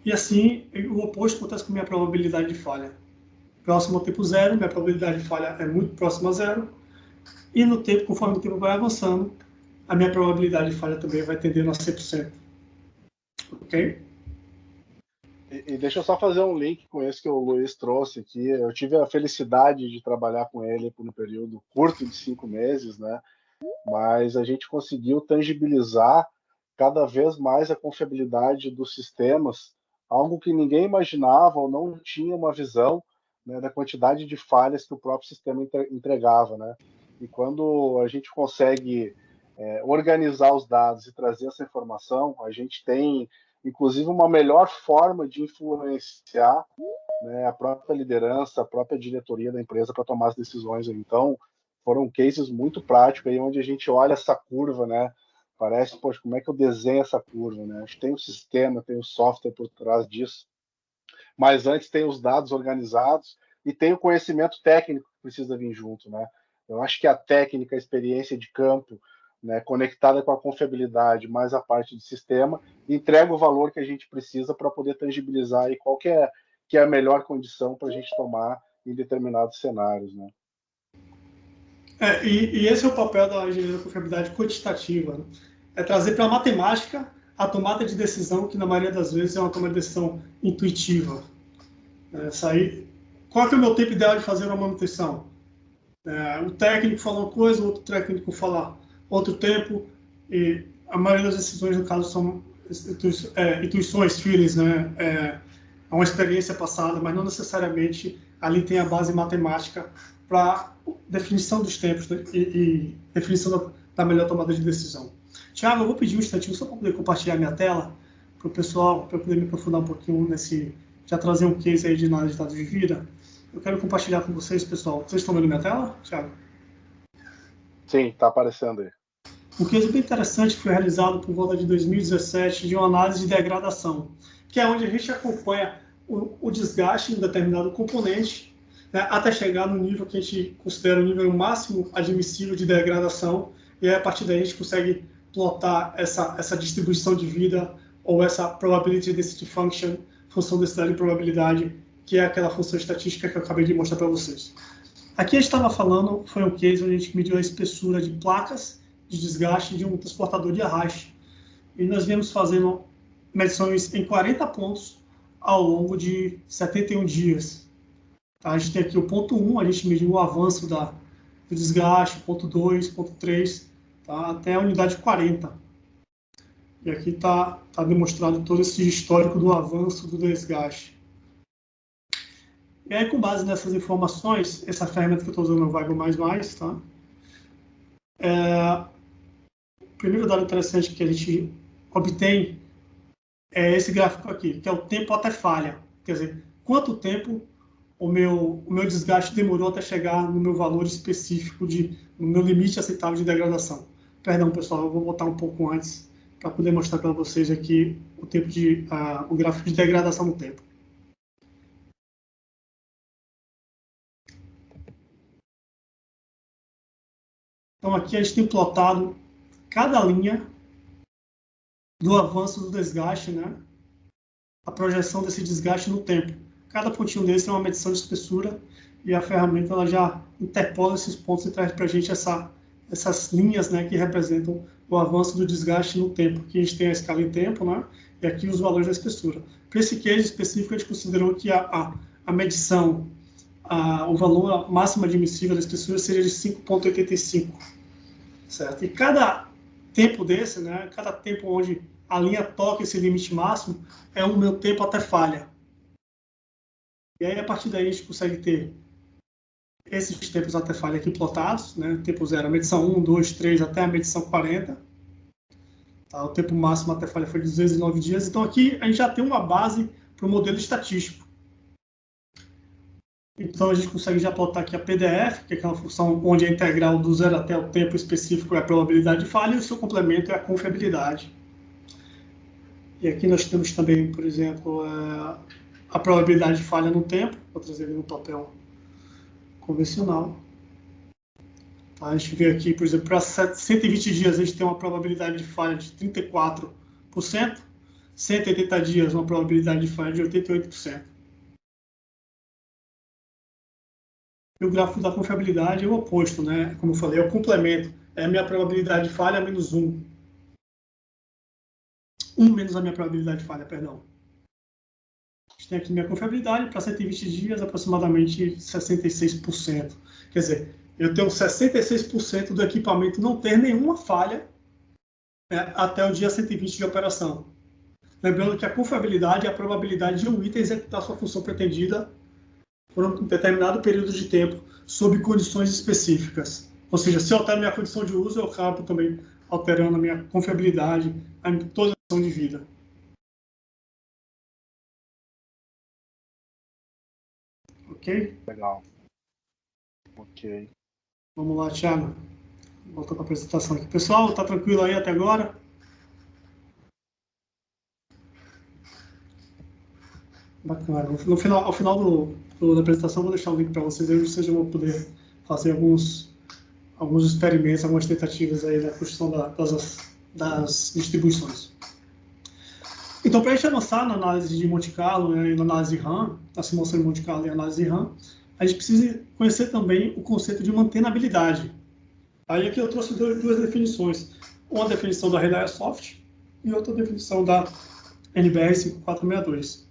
E assim, o oposto acontece com a minha probabilidade de falha. Próximo ao tempo zero, minha probabilidade de falha é muito próxima a zero. E no tempo, conforme o tempo vai avançando, a minha probabilidade de falha também vai tendendo a 100%. Ok? E deixa eu só fazer um link com esse que o Luiz trouxe aqui. Eu tive a felicidade de trabalhar com ele por um período curto de 5 meses, né? Mas a gente conseguiu tangibilizar cada vez mais a confiabilidade dos sistemas, algo que ninguém imaginava ou não tinha uma visão, né, da quantidade de falhas que o próprio sistema entregava, né? E quando a gente consegue organizar os dados e trazer essa informação, a gente tem, inclusive, uma melhor forma de influenciar, né, a própria liderança, a própria diretoria da empresa para tomar as decisões. Então, foram cases muito práticos aí, onde a gente olha essa curva, né? Parece, poxa, como é que eu desenho essa curva, né? A gente tem o sistema, tem o software por trás disso, mas antes tem os dados organizados e tem o conhecimento técnico que precisa vir junto, né? Eu acho que a técnica, a experiência de campo, né, conectada com a confiabilidade, mais a parte de sistema, entrega o valor que a gente precisa para poder tangibilizar aí qual que é a melhor condição para a gente tomar em determinados cenários, né? E esse é o papel da engenharia da confiabilidade quantitativa, né? É trazer para a matemática a tomada de decisão, que na maioria das vezes é uma tomada de decisão intuitiva. Qual que é o meu tempo ideal de fazer uma manutenção? O técnico fala uma coisa, o outro técnico fala outro tempo, e a maioria das decisões, no caso, são intuições, feelings, né? É uma experiência passada, mas não necessariamente ali tem a base matemática para definição dos tempos, né? e definição da melhor tomada de decisão. Tiago, eu vou pedir um instantinho só para poder compartilhar minha tela para o pessoal, para eu poder me aprofundar um pouquinho já trazer um case aí de análise de dados de vida. Eu quero compartilhar com vocês, pessoal. Vocês estão vendo minha tela, Tiago? Sim, está aparecendo aí. Um case bem interessante foi realizado por volta de 2017 de uma análise de degradação, que é onde a gente acompanha o desgaste em um determinado componente, né, até chegar no nível que a gente considera o nível máximo admissível de degradação, e aí, a partir daí a gente consegue plotar essa distribuição de vida, ou essa probability density function, função densidade e probabilidade, que é aquela função estatística que eu acabei de mostrar para vocês. Aqui a gente estava falando, foi um case onde a gente mediu a espessura de placas de desgaste de um transportador de arraste. E nós viemos fazendo medições em 40 pontos ao longo de 71 dias. Tá? A gente tem aqui o ponto 1, a gente mediu o avanço do desgaste, ponto 2, ponto 3, tá? Até a unidade 40. E aqui está demonstrado todo esse histórico do avanço do desgaste. E aí, com base nessas informações, essa ferramenta que eu estou usando é o Vigo++, tá? O primeiro dado interessante que a gente obtém é esse gráfico aqui, que é o tempo até falha. Quer dizer, quanto tempo o meu desgaste demorou até chegar no meu valor específico, no meu limite aceitável de degradação. Perdão, pessoal, eu vou botar um pouco antes para poder mostrar para vocês aqui o gráfico de degradação no tempo. Então, aqui a gente tem plotado cada linha do avanço do desgaste, né? A projeção desse desgaste no tempo. Cada pontinho desse é uma medição de espessura e a ferramenta ela já interpola esses pontos e traz para a gente essas linhas, né, que representam o avanço do desgaste no tempo. Aqui a gente tem a escala em tempo, né? E aqui os valores da espessura. Para esse case específico, a gente considerou que a medição, o valor máximo admissível da espessura seria de 5,85, certo? E cada tempo desse, né, cada tempo onde a linha toca esse limite máximo, é o meu tempo até falha. E aí, a partir daí, a gente consegue ter esses tempos até falha aqui plotados, né? Tempo 0, a medição 1, 2, 3, até a medição 40. Tá? O tempo máximo até falha foi de 209 dias. Então, aqui a gente já tem uma base para o modelo estatístico. Então, a gente consegue já plotar aqui a PDF, que é aquela função onde a integral do 0 até o tempo específico é a probabilidade de falha, e o seu complemento é a confiabilidade. E aqui nós temos também, por exemplo, a probabilidade de falha no tempo. Vou trazer ele no papel convencional. Tá, a gente vê aqui, por exemplo, para 120 dias a gente tem uma probabilidade de falha de 34%, 180 dias uma probabilidade de falha de 88%. E o gráfico da confiabilidade é o oposto, né? Como eu falei, é o complemento. É a minha probabilidade de falha menos 1. 1 menos a minha probabilidade de falha, perdão. A gente tem aqui minha confiabilidade para 120 dias, aproximadamente 66%. Quer dizer, eu tenho 66% do equipamento não ter nenhuma falha, né, até o dia 120 de operação. Lembrando que a confiabilidade é a probabilidade de um item executar sua função pretendida por um determinado período de tempo, sob condições específicas. Ou seja, se eu altero minha condição de uso, eu acabo também alterando a minha confiabilidade, toda a ação de vida. Ok? Legal. Ok. Vamos lá, Thiago. Volta para a apresentação aqui. Pessoal, tá tranquilo aí até agora? Bacana. Ao final da apresentação, vou deixar o link para vocês aí, vocês já vão poder fazer alguns experimentos, algumas tentativas aí na construção das distribuições. Então, para a gente avançar na análise de Monte Carlo, né, e na análise de RAM, na simulação de Monte Carlo e análise de RAM, a gente precisa conhecer também o conceito de mantenabilidade. Aí aqui eu trouxe duas definições. Uma definição da Redaya Soft e outra definição da NBR 5462.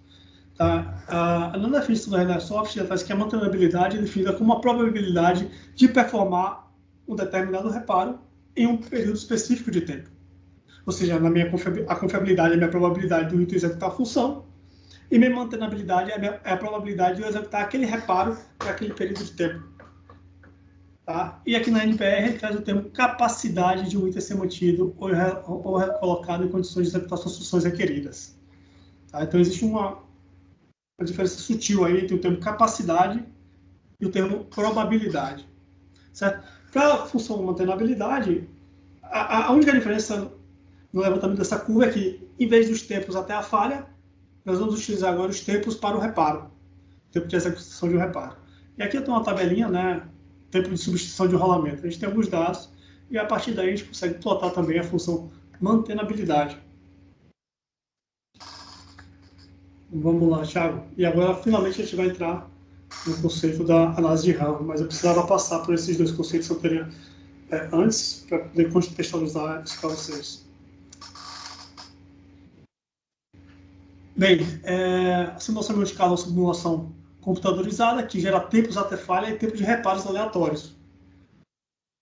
Tá? Na definição da Redaya Soft, já traz que a mantenabilidade é definida como a probabilidade de performar um determinado reparo em um período específico de tempo. Ou seja, a confiabilidade é a minha probabilidade do item executar a função, e minha mantenabilidade é a probabilidade de eu executar aquele reparo para aquele período de tempo. Tá? E aqui na NPR ele traz o termo capacidade de um item ser mantido ou recolocado em condições de executar suas funções requeridas. Tá? Então existe uma diferença sutil aí entre o termo capacidade e o termo probabilidade. Certo? Para a função mantenabilidade, a única diferença no levantamento dessa curva é que, em vez dos tempos até a falha, nós vamos utilizar agora os tempos para o reparo, tempo de execução de um reparo. E aqui eu tenho uma tabelinha, né, tempo de substituição de rolamento. A gente tem alguns dados e a partir daí a gente consegue plotar também a função mantenabilidade. Vamos lá, Thiago. E agora, finalmente, a gente vai entrar no conceito da análise de RAM, mas eu precisava passar por esses dois conceitos antes, para poder contextualizar isso para vocês. Bem, a simulação vertical é uma simulação computadorizada que gera tempos até falha e tempo de reparos aleatórios.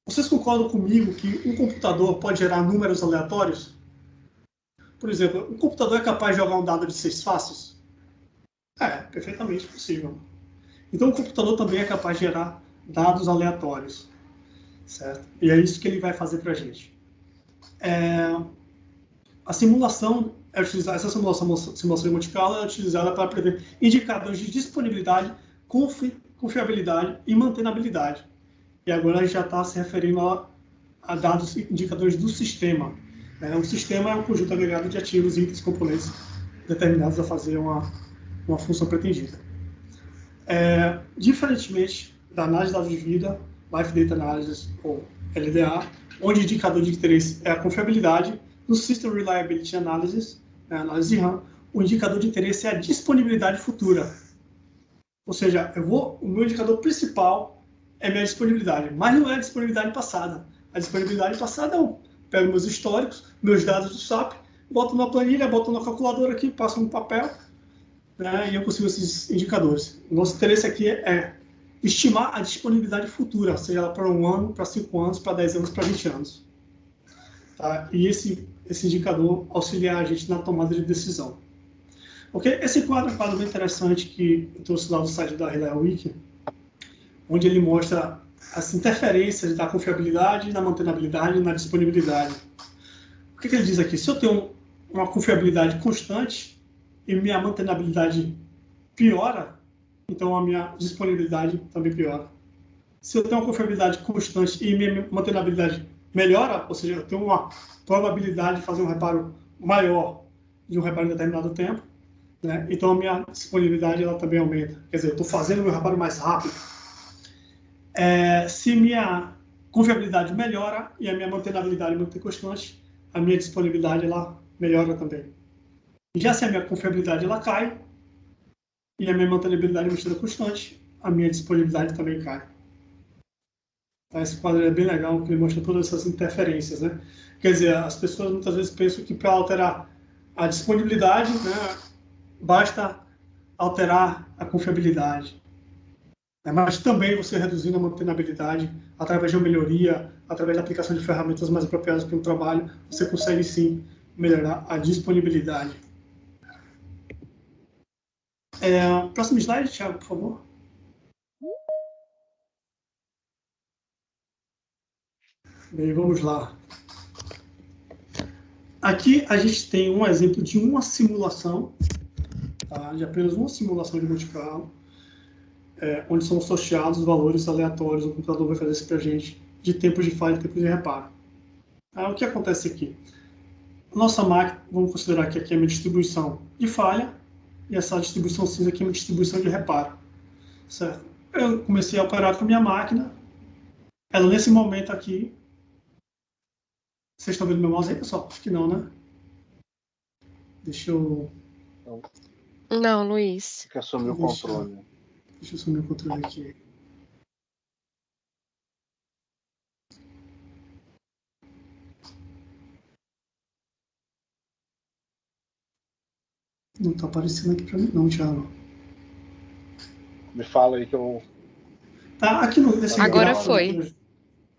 Vocês concordam comigo que um computador pode gerar números aleatórios? Por exemplo, um computador é capaz de jogar um dado de 6 faces? Perfeitamente possível. Então, o computador também é capaz de gerar dados aleatórios, certo? E é isso que ele vai fazer para a gente. A simulação essa simulação de Monte Carlo é utilizada para prever indicadores de disponibilidade, confiabilidade e mantenabilidade. E agora a gente já está se referindo a dados indicadores do sistema. O sistema é um conjunto agregado de ativos, itens, componentes determinados a fazer uma função pretendida. Diferentemente da análise de dados de vida, Life Data Analysis, ou LDA, onde o indicador de interesse é a confiabilidade, no System Reliability Analysis, análise de RAM, o indicador de interesse é a disponibilidade futura. Ou seja, o meu indicador principal é minha disponibilidade, mas não é a disponibilidade passada. A disponibilidade passada eu pego meus históricos, meus dados do SAP, boto na planilha, boto na calculadora aqui, passo no papel, e eu consigo esses indicadores. O nosso interesse aqui é estimar a disponibilidade futura, seja ela para 1 ano, para 5 anos, para 10 anos, para 20 anos. Tá? E esse indicador auxiliar a gente na tomada de decisão. Okay? Esse quadro é um quadro bem interessante que eu trouxe lá do site da ReliaWiki, onde ele mostra as interferências da confiabilidade, na mantenabilidade e na disponibilidade. O que ele diz aqui? Se eu tenho uma confiabilidade constante e minha mantenabilidade piora, então a minha disponibilidade também piora. Se eu tenho uma confiabilidade constante e minha mantenabilidade melhora, ou seja, eu tenho uma probabilidade de fazer um reparo maior de um reparo em determinado tempo, então a minha disponibilidade ela também aumenta. Quer dizer, eu estou fazendo o meu reparo mais rápido. Se minha confiabilidade melhora e a minha mantenabilidade mantém constante, a minha disponibilidade ela melhora também. Já se a minha confiabilidade ela cai e a minha mantenabilidade mantida constante, a minha disponibilidade também cai. Esse quadro é bem legal, porque ele mostra todas essas interferências, Quer dizer, as pessoas muitas vezes pensam que para alterar a disponibilidade, basta alterar a confiabilidade. Mas também você reduzindo a mantenabilidade através de uma melhoria, através da aplicação de ferramentas mais apropriadas para o trabalho, você consegue sim melhorar a disponibilidade. Próximo slide, Thiago, por favor. Bem, vamos lá. Aqui a gente tem um exemplo de uma simulação, de apenas uma simulação de Monte Carlo, onde são associados valores aleatórios, o computador vai fazer isso para a gente, de tempo de falha e tempo de reparo. O que acontece aqui? A nossa máquina, vamos considerar que aqui é a minha distribuição de falha, e essa distribuição cinza aqui é a minha distribuição de reparo. Certo? Eu comecei a operar com a minha máquina, ela nesse momento aqui, vocês estão vendo meu mouse aí, pessoal? Acho que não, né? Deixa eu... Não, Luiz. Tem que assumir o controle. Deixa eu assumir o controle aqui. Não está aparecendo aqui para mim não, Thiago. Me fala aí que eu... Tá, aqui no... Agora foi.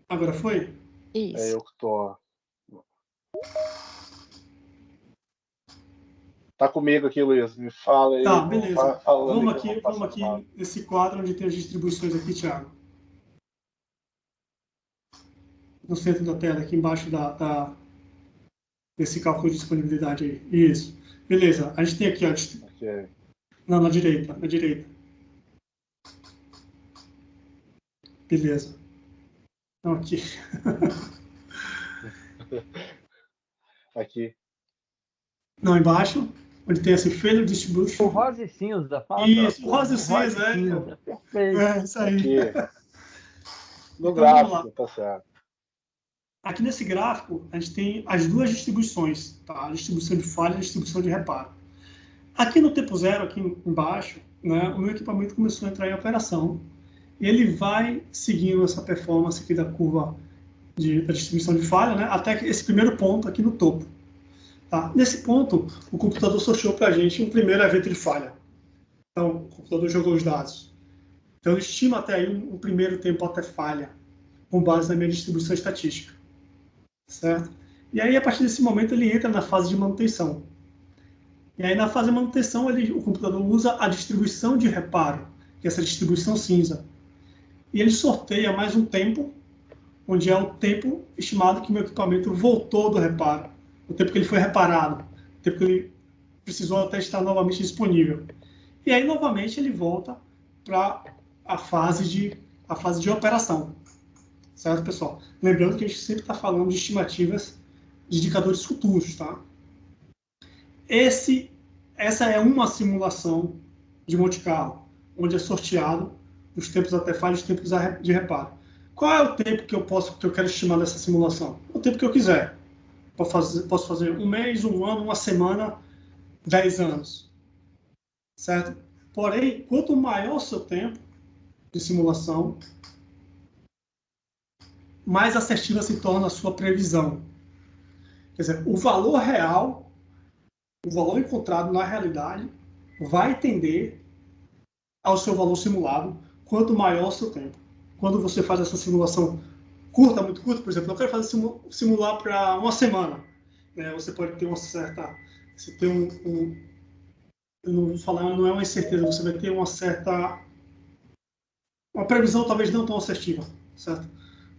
Agora foi? Isso. É eu que tô... Tá comigo aqui, Luiz. Me fala aí. Tá, beleza. Vamos aqui mal. nesse quadro onde tem as distribuições aqui, Thiago. No centro da tela, aqui embaixo desse cálculo de disponibilidade aí. Isso. Beleza. A gente tem aqui, ó. Okay. Não, na direita. Beleza. Então, aqui. Aqui. Não, embaixo, onde tem esse failure distribution. O rosa e cinza. Fala isso, o rosa e cinza, Perfeito. Isso aí. Aqui. No gráfico, tá certo. Aqui nesse gráfico, a gente tem as duas distribuições, tá? A distribuição de falha e a distribuição de reparo. Aqui no tempo zero, aqui embaixo, o meu equipamento começou a entrar em operação. E ele vai seguindo essa performance aqui da curva da distribuição de falha, até esse primeiro ponto aqui no topo. Tá? Nesse ponto, o computador sorteou para a gente um primeiro evento de falha. Então, o computador jogou os dados. Então, ele estima até aí um primeiro tempo até falha, com base na minha distribuição estatística. Certo? E aí, a partir desse momento, ele entra na fase de manutenção. E aí, na fase de manutenção, o computador usa a distribuição de reparo, que é essa distribuição cinza. E ele sorteia mais um tempo, onde é o tempo estimado que meu equipamento voltou do reparo, o tempo que ele foi reparado, o tempo que ele precisou até estar novamente disponível. E aí, novamente, ele volta para a fase de operação. Certo, pessoal? Lembrando que a gente sempre está falando de estimativas de indicadores futuros, tá? Essa é uma simulação de Monte Carlo, onde é sorteado os tempos até falha e os tempos de reparo. Qual é o tempo que eu quero estimar dessa simulação? O tempo que eu quiser. Posso fazer um mês, um ano, uma semana, 10 anos. Certo? Porém, quanto maior o seu tempo de simulação, mais assertiva se torna a sua previsão. Quer dizer, o valor real, o valor encontrado na realidade, vai tender ao seu valor simulado, quanto maior o seu tempo. Quando você faz essa simulação curta, muito curta, por exemplo, eu quero fazer simular para uma semana. Você pode ter uma certa... Você tem eu não vou falar, não é uma incerteza, você vai ter uma certa... Uma previsão talvez não tão assertiva, certo?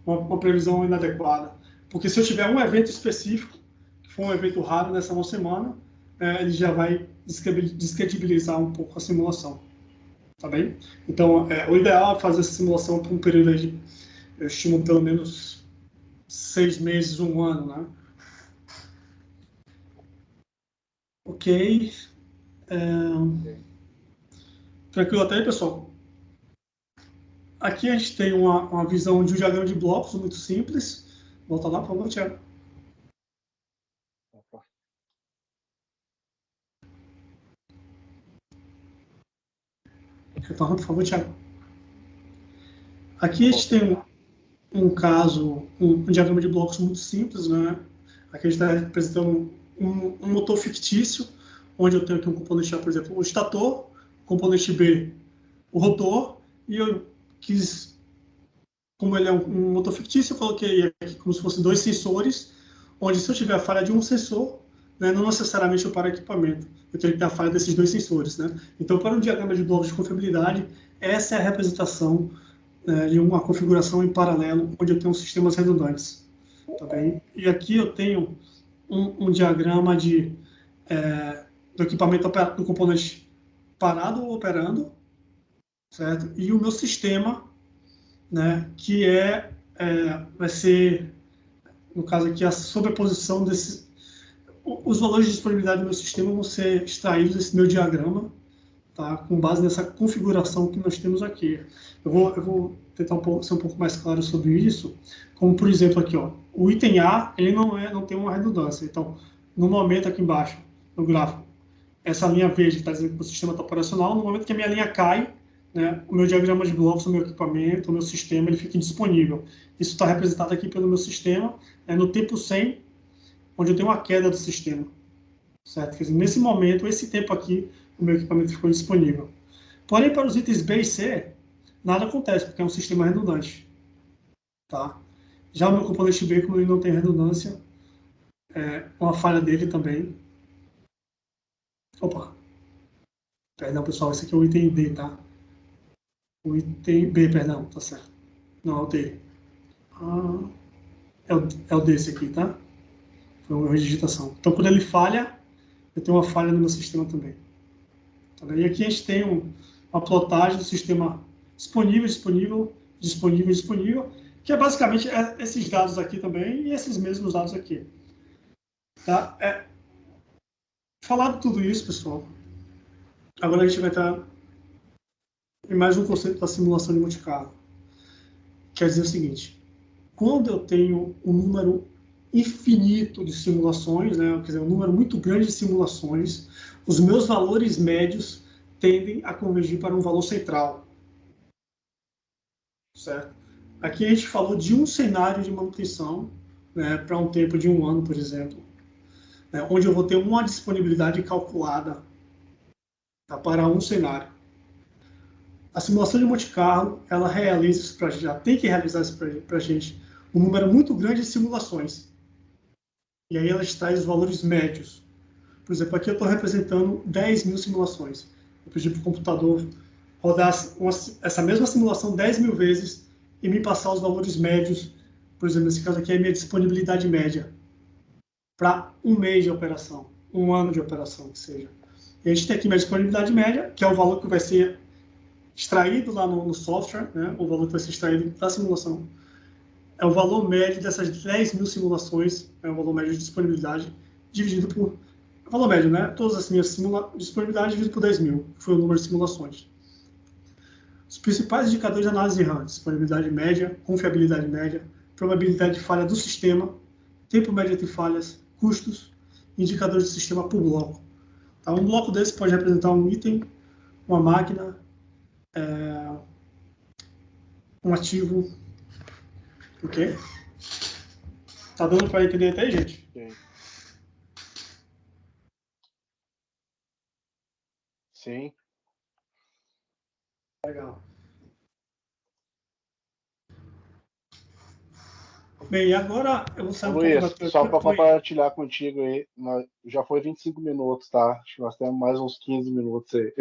Uma previsão inadequada. Porque se eu tiver um evento específico, que for um evento raro nessa uma semana, ele já vai descredibilizar um pouco a simulação. Tá bem? Então, o ideal é fazer essa simulação por um período de, eu estimo, pelo menos 6 meses, 1 ano, né? Ok. Tranquilo até aí, pessoal? Aqui a gente tem uma visão de um diagrama de blocos muito simples. Volta lá, por favor, Thiago. Retorna, por favor, Thiago. Aqui a gente tem um caso, um diagrama de blocos muito simples, né? Aqui a gente está representando um motor fictício, onde eu tenho aqui um componente A, por exemplo, o estator, componente B, o rotor, e eu quis, como ele é um motor fictício, eu coloquei aqui como se fossem 2 sensores, onde se eu tiver a falha de um sensor, né, não necessariamente eu paro o equipamento, eu tenho que ter a falha desses 2 sensores, né? Então, para um diagrama de blocos de confiabilidade, essa é a representação de uma configuração em paralelo, onde eu tenho sistemas redundantes. Tá bem? E aqui eu tenho um diagrama do equipamento do componente parado ou operando, certo? E o meu sistema, né, que vai ser, no caso aqui, a sobreposição desses... Os valores de disponibilidade do meu sistema vão ser extraídos desse meu diagrama, tá? Com base nessa configuração que nós temos aqui. Eu vou tentar ser um pouco mais claro sobre isso, como, por exemplo, aqui, ó, o item A, ele não tem uma redundância. Então, no momento aqui embaixo, no gráfico, essa linha verde que está dizendo que o sistema está operacional, no momento que a minha linha cai, né, o meu diagrama de blocos, o meu equipamento, o meu sistema, ele fica indisponível. Isso está representado aqui pelo meu sistema, no tempo 100, onde eu tenho uma queda do sistema. Certo? Quer dizer, nesse momento, esse tempo aqui, o meu equipamento ficou indisponível. Porém, para os itens B e C, nada acontece, porque é um sistema redundante. Tá? Já o meu componente B, como ele não tem redundância, uma falha dele também. Opa! Perdão, pessoal, esse aqui é o item D, tá? O item B, perdão, tá certo. Não, é o D. É o D esse aqui, tá? Foi uma digitação. Então, quando ele falha, eu tenho uma falha no meu sistema também. Tá bem? E aqui a gente tem uma plotagem do sistema disponível, que é basicamente esses dados aqui também e esses mesmos dados aqui. Tá? Falado tudo isso, pessoal, agora a gente vai estar em mais um conceito da simulação de Monte Carlo. Quer dizer o seguinte, quando eu tenho um número infinito de simulações, né, quer dizer, um número muito grande de simulações, os meus valores médios tendem a convergir para um valor central. Certo? Aqui a gente falou de um cenário de manutenção, né, para um tempo de 1 ano, por exemplo. né, onde eu vou ter uma disponibilidade calculada, tá, para um cenário. A simulação de Monte Carlo, ela realiza isso para a gente, já tem que realizar isso para a gente, um número muito grande de simulações. E aí ela traz os valores médios. Por exemplo, aqui eu estou representando 10 mil simulações. Eu pedi para o computador rodar essa mesma simulação 10 mil vezes e me passar os valores médios. Por exemplo, nesse caso aqui é a minha disponibilidade média para um mês de operação, um ano de operação, que seja. E a gente tem aqui minha disponibilidade média, que é o valor que vai ser extraído lá no software, né? O valor que vai ser extraído da simulação. É o valor médio dessas 10 mil simulações, é o valor médio de disponibilidade, dividido por... O valor médio, né? Todas as minhas disponibilidades dividido por 10 mil, que foi o número de simulações. Os principais indicadores de análise RAM: disponibilidade média, confiabilidade média, probabilidade de falha do sistema, tempo médio entre falhas, custos, indicadores de sistema por bloco. Tá? Um bloco desse pode representar um item, uma máquina, um ativo. Ok? Tá dando para entender até aí, gente? Ok. Sim. Legal. Bem, agora eu vou sair um pouco da Luiz, teoria. só para compartilhar contigo aí, já foi 25 minutos, tá? Acho que nós temos mais uns 15 minutos aí.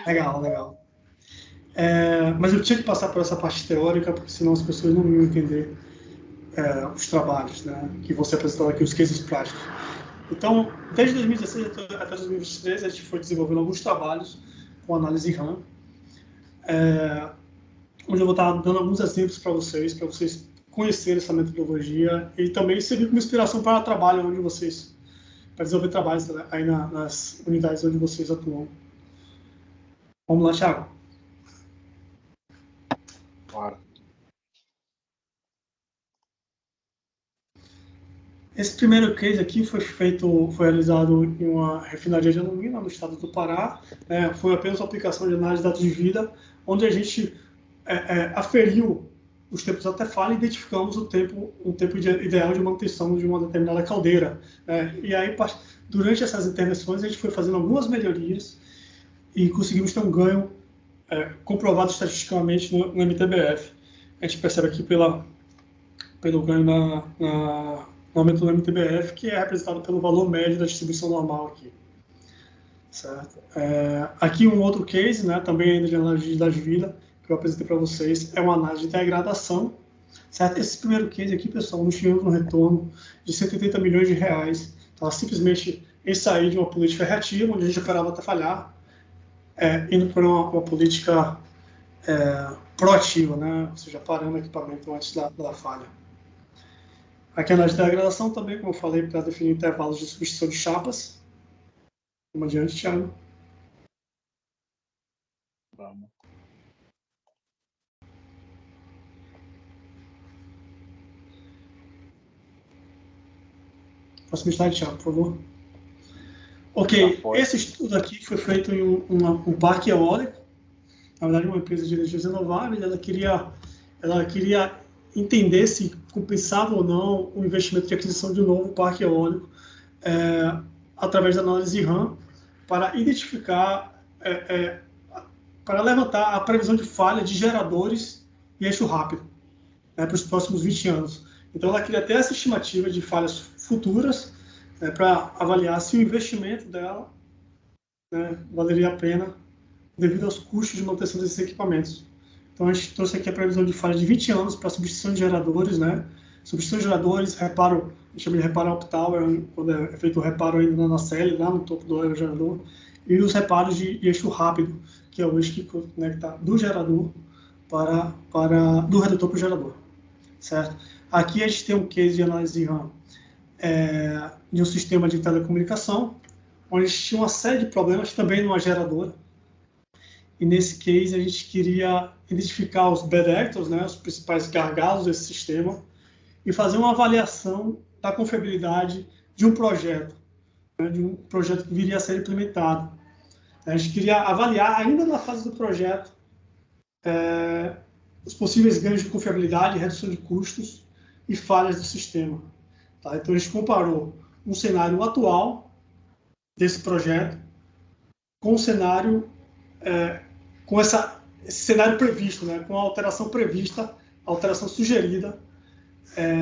Legal, legal. Mas eu tinha que passar por essa parte teórica, porque senão as pessoas não iam entender os trabalhos, né, que vão ser apresentados aqui, os cases práticos. Então, desde 2016 até 2023, a gente foi desenvolvendo alguns trabalhos com análise RAM, onde eu vou estar dando alguns exemplos para vocês conhecerem essa metodologia e também servir como inspiração para trabalho onde vocês, para desenvolver trabalhos, né, aí nas unidades onde vocês atuam. Vamos lá, Thiago. Claro. Esse primeiro case aqui foi realizado em uma refinaria de alumínio no estado do Pará. Foi apenas uma aplicação de análise de dados de vida, onde a gente aferiu os tempos até falha e identificamos um tempo ideal de manutenção de uma determinada caldeira. E aí, durante essas intervenções, a gente foi fazendo algumas melhorias e conseguimos ter um ganho comprovado estatisticamente no MTBF. A gente percebe aqui pelo ganho no aumento do MTBF, que é representado pelo valor médio da distribuição normal aqui. Certo? Aqui um outro case, né, também ainda de análise de vida, que eu apresentei para vocês, é uma análise de degradação. Certo? Esse primeiro case aqui, pessoal, nós tivemos um retorno de 180 milhões de reais. Então, simplesmente em sair de uma política reativa, onde a gente operava até falhar, indo para uma política proativa, né? Ou seja, parando o equipamento antes da falha. Aqui a análise de degradação também, como eu falei, para definir intervalos de substituição de chapas. Vamos adiante, Thiago. Vamos. Próximo slide, Thiago, por favor. Ok, esse estudo aqui foi feito em um parque eólico, na verdade uma empresa de energias renováveis. Ela queria entender se compensava ou não o investimento de aquisição de um novo parque eólico através da análise RAM para identificar, para levantar a previsão de falha de geradores e eixo rápido para os próximos 20 anos. Então ela queria ter essa estimativa de falhas futuras para avaliar se o investimento dela valeria a pena devido aos custos de manutenção desses equipamentos. Então, a gente trouxe aqui a previsão de falha de 20 anos para substituição de geradores, né? Substituição de geradores, reparo, a gente chama de reparo off-tower, quando é feito o reparo ainda na nacelle, lá no topo do aerogerador, e os reparos de eixo rápido, que é o eixo que conecta do gerador do redutor para o gerador, certo? Aqui a gente tem um case de análise RAM de um sistema de telecomunicação, onde a gente tinha uma série de problemas também numa geradora. E nesse case a gente queria identificar os bad actors, né, os principais gargalos desse sistema, e fazer uma avaliação da confiabilidade de um projeto, né, de um projeto que viria a ser implementado. A gente queria avaliar, ainda na fase do projeto, os possíveis ganhos de confiabilidade, redução de custos e falhas do sistema. Tá? Então a gente comparou um cenário atual desse projeto com o cenário, com esse cenário previsto, né, com a alteração prevista, a alteração sugerida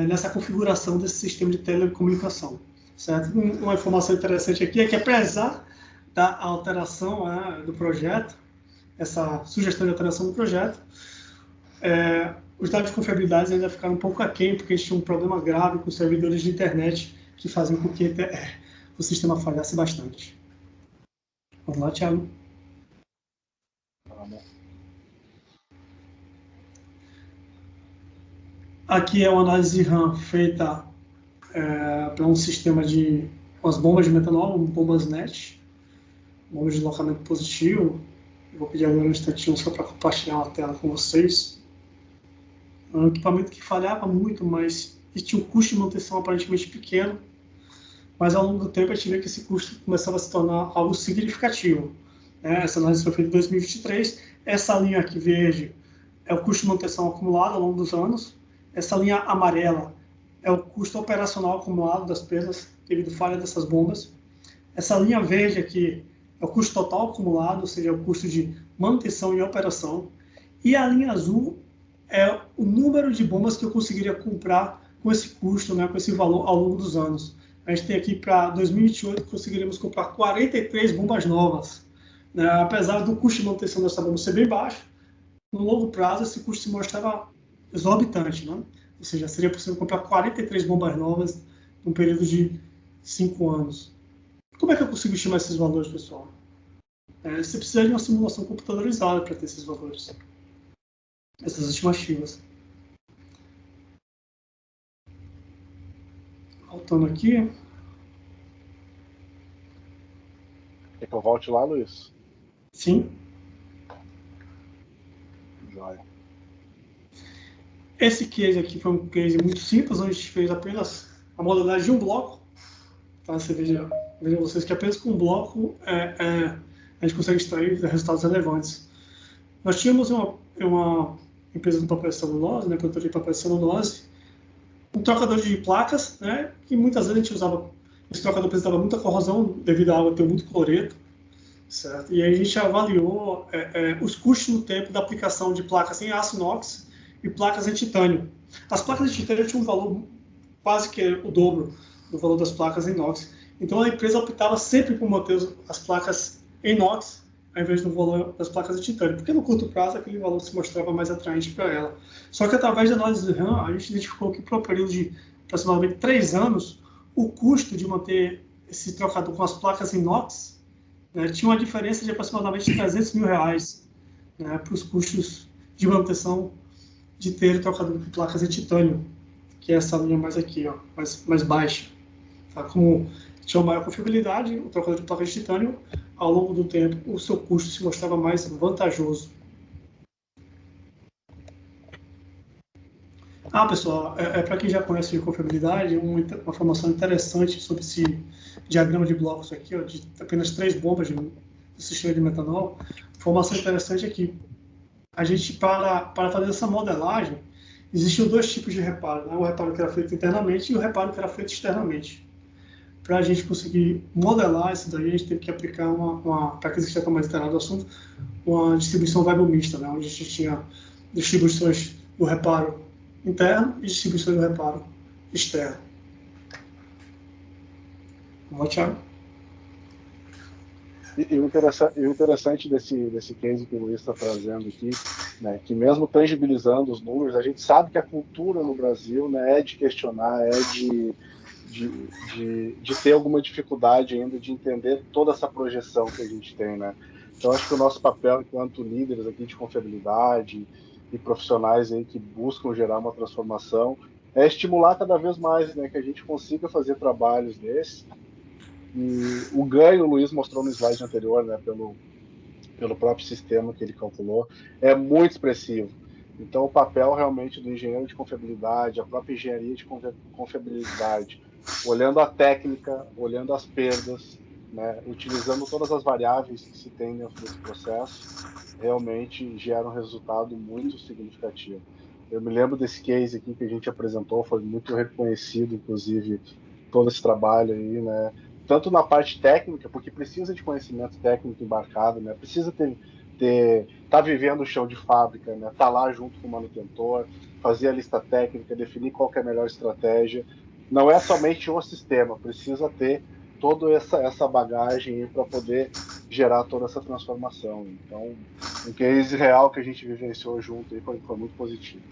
nessa configuração desse sistema de telecomunicação. Certo? Uma informação interessante aqui é que, apesar da alteração do projeto, essa sugestão de alteração do projeto, os dados de confiabilidade ainda ficaram um pouco aquém, porque a gente tinha um problema grave com os servidores de internet que faziam com que o sistema falhasse bastante. Vamos lá, Thiago. Aqui é uma análise de RAM feita para um sistema de umas bombas de metanol, bombas NET, bombas de deslocamento positivo. Vou pedir agora um instantinho só para compartilhar uma tela com vocês. É um equipamento que falhava muito, mas tinha um custo de manutenção aparentemente pequeno, mas ao longo do tempo a gente vê que esse custo começava a se tornar algo significativo. Essa análise foi feita em 2023. Essa linha aqui verde é o custo de manutenção acumulado ao longo dos anos. Essa linha amarela é o custo operacional acumulado das perdas devido à falha dessas bombas. Essa linha verde aqui é o custo total acumulado, ou seja, o custo de manutenção e operação. E a linha azul é o número de bombas que eu conseguiria comprar com esse custo, com esse valor ao longo dos anos. A gente tem aqui para 2028 conseguiríamos comprar 43 bombas novas. Apesar do custo de manutenção dessa bomba ser bem baixo, no longo prazo esse custo se mostrava exorbitante, Ou seja, seria possível comprar 43 bombas novas num período de 5 anos. Como é que eu consigo estimar esses valores, pessoal? Você precisa de uma simulação computadorizada para ter esses valores, essas estimativas. Voltando aqui. Quer que eu volte lá, Luiz? Sim. Joia. Esse case aqui foi um case muito simples, onde a gente fez apenas a modalidade de um bloco. Tá? Você vejam vocês que apenas com um bloco a gente consegue extrair resultados relevantes. Nós tínhamos uma empresa de papel e celulose, produtora de papel e celulose, um trocador de placas, que muitas vezes a gente usava. Esse trocador apresentava muita corrosão devido à água ter muito cloreto. Certo? E aí a gente avaliou os custos no tempo da aplicação de placas em aço inox e placas em titânio. As placas de titânio tinham um valor quase que o dobro do valor das placas em inox. Então a empresa optava sempre por manter as placas em inox ao invés do valor das placas de titânio, porque no curto prazo aquele valor se mostrava mais atraente para ela. Só que através da análise de RAM, a gente identificou que para o período de aproximadamente 3 anos, o custo de manter esse trocador com as placas em inox tinha uma diferença de aproximadamente R$300 mil para os custos de manutenção de ter trocador de placas em titânio, que é essa linha mais aqui, mais baixa. Tá? Como tinha uma maior confiabilidade, o trocador de placas de titânio, ao longo do tempo, o seu custo se mostrava mais vantajoso. Pessoal, para quem já conhece de confiabilidade, uma informação interessante sobre esse diagrama de blocos aqui, de apenas 3 bombas do sistema de metanol. Informação interessante aqui. A gente, para fazer essa modelagem, existiam 2 tipos de reparo. O reparo que era feito internamente e o reparo que era feito externamente. Para a gente conseguir modelar isso daí, a gente teve que aplicar para aqueles que já estão mais inteirados do assunto, uma distribuição variável mista, onde a gente tinha distribuições do reparo interno e distribuição do reparo externo. Vamos lá, Thiago. E o interessante desse case que o Luiz está trazendo aqui, que mesmo tangibilizando os números, a gente sabe que a cultura no Brasil é de questionar, de ter alguma dificuldade ainda de entender toda essa projeção que a gente tem, Então, acho que o nosso papel enquanto líderes aqui de confiabilidade e profissionais aí que buscam gerar uma transformação é estimular cada vez mais, que a gente consiga fazer trabalhos desses. E o ganho, o Luiz mostrou no slide anterior, pelo próprio sistema que ele calculou, é muito expressivo. Então, o papel realmente do engenheiro de confiabilidade, a própria engenharia de confiabilidade, olhando a técnica, olhando as perdas, utilizando todas as variáveis que se tem dentro desse processo, realmente gera um resultado muito significativo. Eu me lembro desse case aqui que a gente apresentou, foi muito reconhecido, inclusive, todo esse trabalho aí, né? Tanto na parte técnica, porque precisa de conhecimento técnico embarcado, né? Precisa tá vivendo o chão de fábrica, né? Tá lá junto com o manutentor, fazer a lista técnica, definir qual que é a melhor estratégia. Não é somente o sistema, precisa ter toda essa bagagem para poder gerar toda essa transformação. Então, um case real que a gente vivenciou junto aí foi muito positivo.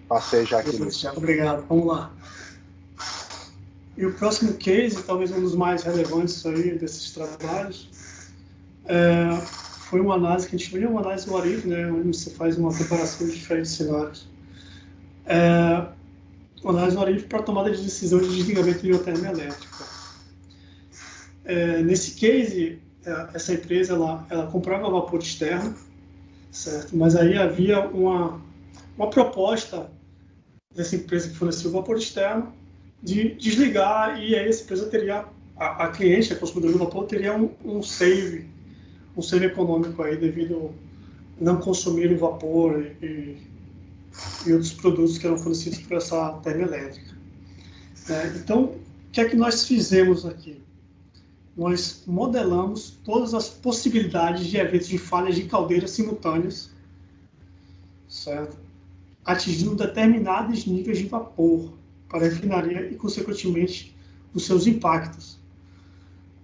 Passei já aqui. Obrigado. Vamos lá. E o próximo case, talvez um dos mais relevantes aí desses trabalhos, foi uma análise que a gente chama de uma análise do what-if, né, onde você faz uma comparação de diferentes cenários. Uma análise do what-if para tomada de decisão de desligamento de uma termoelétrica. Nesse case, essa empresa ela comprava vapor externo, certo? Mas aí havia uma proposta dessa empresa que fornecia o vapor externo de desligar, e aí essa empresa teria, a cliente, a consumidora do vapor, teria um save econômico aí devido a não consumir o vapor e outros produtos que eram fornecidos por essa termoelétrica. Então, o que é que nós fizemos aqui? Nós modelamos todas as possibilidades de eventos de falhas de caldeiras simultâneas, certo? Atingindo determinados níveis de vapor para a refinaria e, consequentemente, os seus impactos.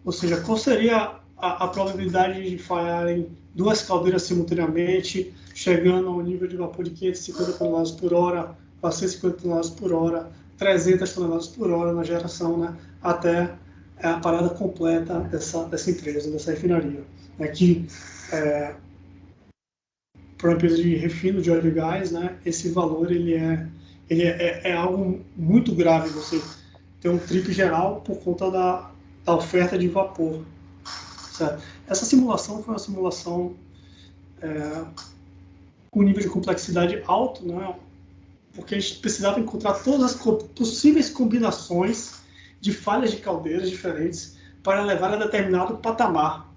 Ou seja, qual seria a probabilidade de falharem duas caldeiras simultaneamente, chegando ao nível de vapor de 550 toneladas por hora, 450 toneladas por hora, 300 toneladas por hora na geração, né, até a parada completa dessa empresa, dessa refinaria. Que, para uma empresa de refino de óleo e gás, né, esse valor ele é algo muito grave, você ter um trip geral por conta da oferta de vapor. Certo? Essa simulação foi uma simulação com nível de complexidade alto, né, porque a gente precisava encontrar todas as possíveis combinações de falhas de caldeiras diferentes para levar a determinado patamar.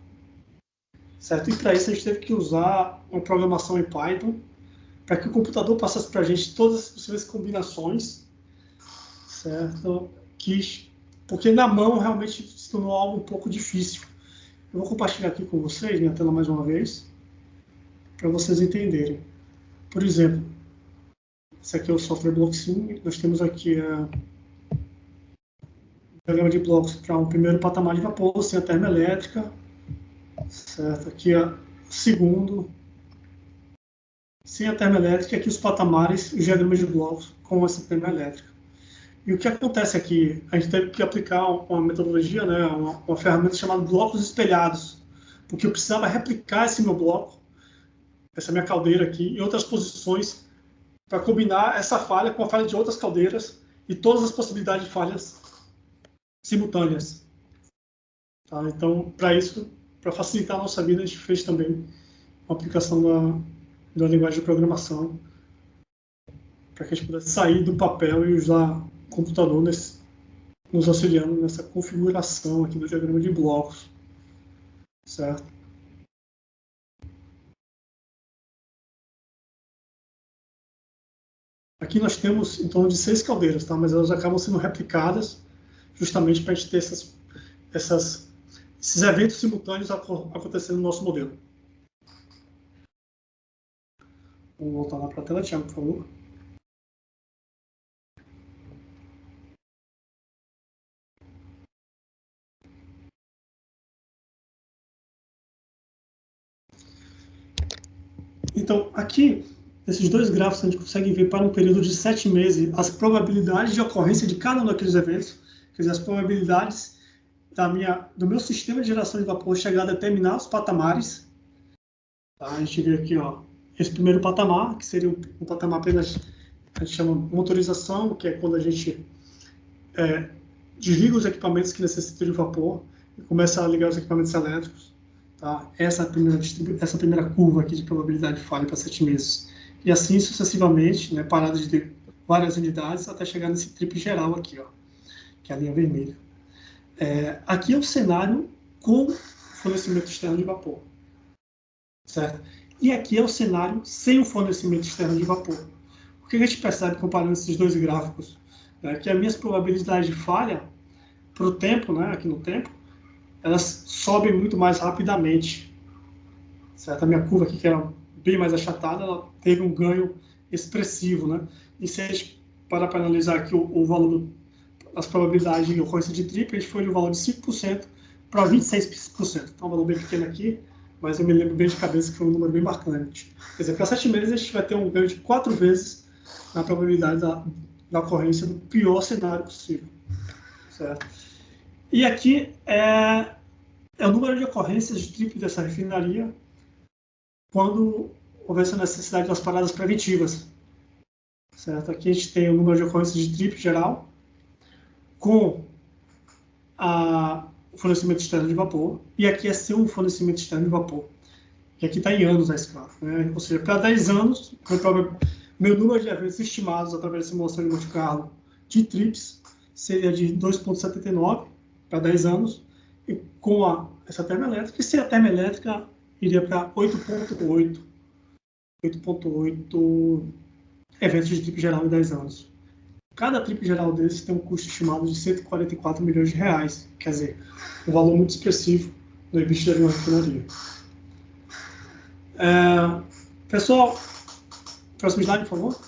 Certo? E para isso a gente teve que usar uma programação em Python para que o computador passasse para a gente todas as possíveis combinações, certo? Porque na mão realmente se tornou algo um pouco difícil. Eu vou compartilhar aqui com vocês minha tela mais uma vez, para vocês entenderem. Por exemplo, esse aqui é o software Blocksim. Nós temos aqui o diagrama de blocos para um primeiro patamar de vapor, sem a termoelétrica. Certo? Aqui é o segundo, sem a termoelétrica, aqui os patamares, os diagramas de blocos com essa termoelétrica. E o que acontece aqui? A gente teve que aplicar uma metodologia, né, uma ferramenta chamada blocos espelhados, porque eu precisava replicar esse meu bloco, essa minha caldeira aqui, em outras posições, para combinar essa falha com a falha de outras caldeiras e todas as possibilidades de falhas simultâneas. Tá? Então, para isso, para facilitar a nossa vida, a gente fez também uma aplicação da linguagem de programação para que a gente pudesse sair do papel e usar o computador nos auxiliando nessa configuração aqui do diagrama de blocos. Certo? Aqui nós temos em torno de 6 caldeiras, tá? Mas elas acabam sendo replicadas justamente para a gente ter esses eventos simultâneos acontecendo no nosso modelo. Vamos voltar lá para a tela, Thiago, por favor. Então, aqui, nesses dois gráficos, a gente consegue ver para um período de 7 meses as probabilidades de ocorrência de cada um daqueles eventos, quer dizer, as probabilidades do meu sistema de geração de vapor chegar a determinados patamares. Tá? A gente vê aqui, ó, esse primeiro patamar, que seria um patamar apenas, a gente chama motorização, que é quando a gente desliga os equipamentos que necessitam de vapor e começa a ligar os equipamentos elétricos. Tá? Essa primeira curva aqui de probabilidade de falha para 7 meses. E assim sucessivamente, né, paradas de várias unidades até chegar nesse trip geral aqui, ó, que é a linha vermelha. Aqui é o cenário com fornecimento externo de vapor. Certo? E aqui é o cenário sem o fornecimento externo de vapor. O que a gente percebe comparando esses dois gráficos? né, que as minhas probabilidades de falha para o tempo, né, aqui no tempo, elas sobem muito mais rapidamente. Certo? A minha curva aqui, que era bem mais achatada, ela teve um ganho expressivo. Né? E se a gente parar para analisar aqui o valor das probabilidades de ocorrência de trip, a gente foi de um valor de 5% para 26%. Então, um valor bem pequeno aqui, mas eu me lembro bem de cabeça que foi um número bem marcante. Quer dizer, para 7 meses, a gente vai ter um ganho de 4 vezes na probabilidade da ocorrência do pior cenário possível. Certo? E aqui é o número de ocorrências de trip dessa refinaria quando houvesse a necessidade das paradas preventivas. Certo? Aqui a gente tem o número de ocorrências de trip geral com o fornecimento externo de vapor, e aqui é seu fornecimento externo de vapor. E aqui está em anos a escala. Né? Ou seja, para 10 anos, meu número de eventos estimados através da simulação de Monte Carlo de trips seria de 2,79 para 10 anos, e com essa termoelétrica, e se a termoelétrica iria para 8,8 eventos de trip geral em 10 anos. Cada trip geral desse tem um custo estimado de 144 milhões de reais, quer dizer, um valor muito expressivo no EBITDA de uma refinaria. Pessoal, próximo slide, por favor.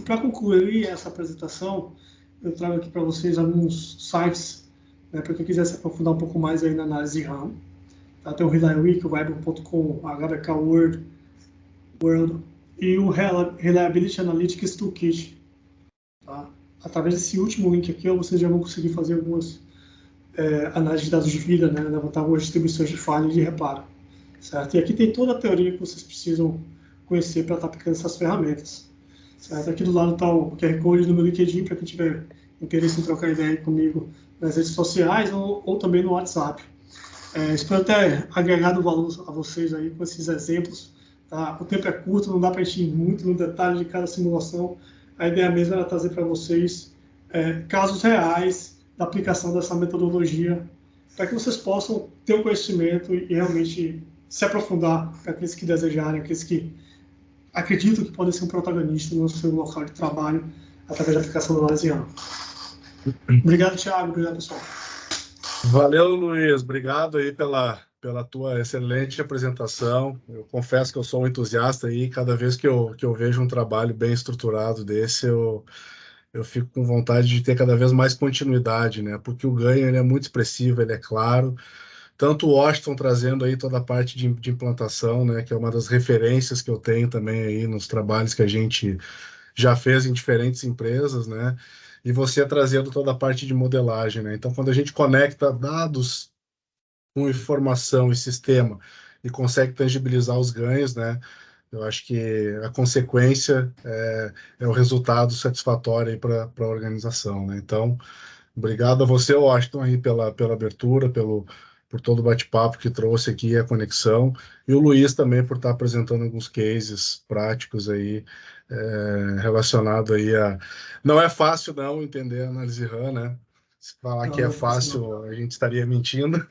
Para concluir essa apresentação, eu trago aqui para vocês alguns sites, né, para quem quiser se aprofundar um pouco mais aí na análise de RAM. Tá? Tem o ReliWiki, o Bible.com, a HBK World e o Reliability Analytics Toolkit. Tá? Através desse último link aqui, vocês já vão conseguir fazer algumas análises de dados de vida, né, levantar algumas distribuições de falha e de reparo. Certo? E aqui tem toda a teoria que vocês precisam conhecer para estar aplicando essas ferramentas. Certo? Aqui do lado está o QR Code do meu LinkedIn, para quem tiver interesse em trocar ideia comigo nas redes sociais ou também no WhatsApp. Espero ter agregado valor a vocês aí com esses exemplos. Tá? O tempo é curto, não dá para a gente ir muito no detalhe de cada simulação. A ideia mesmo era trazer para vocês casos reais da aplicação dessa metodologia, para que vocês possam ter um conhecimento e realmente se aprofundar para aqueles que desejarem, aqueles que acreditam que podem ser um protagonista no seu local de trabalho através da aplicação da análise RAM. Obrigado, Thiago. Obrigado, pessoal. Valeu, Luiz. Obrigado aí pela tua excelente apresentação. Eu confesso que eu sou um entusiasta aí. Cada vez que eu vejo um trabalho bem estruturado desse, eu fico com vontade de ter cada vez mais continuidade, né? Porque o ganho ele é muito expressivo, ele é claro. Tanto o Washington trazendo aí toda a parte de implantação, né? Que é uma das referências que eu tenho também aí nos trabalhos que a gente já fez em diferentes empresas, né? E você trazendo toda a parte de modelagem, né? Então, quando a gente conecta dados com informação e sistema e consegue tangibilizar os ganhos, né? Eu acho que a consequência é o resultado satisfatório para a organização, né? Então, obrigado a você, Washington, aí pela abertura, por todo o bate-papo que trouxe aqui, a conexão, e o Luiz também por estar apresentando alguns cases práticos aí, relacionado aí a... Não é fácil não entender a análise RAM, né? Se falar que é fácil, a gente estaria mentindo.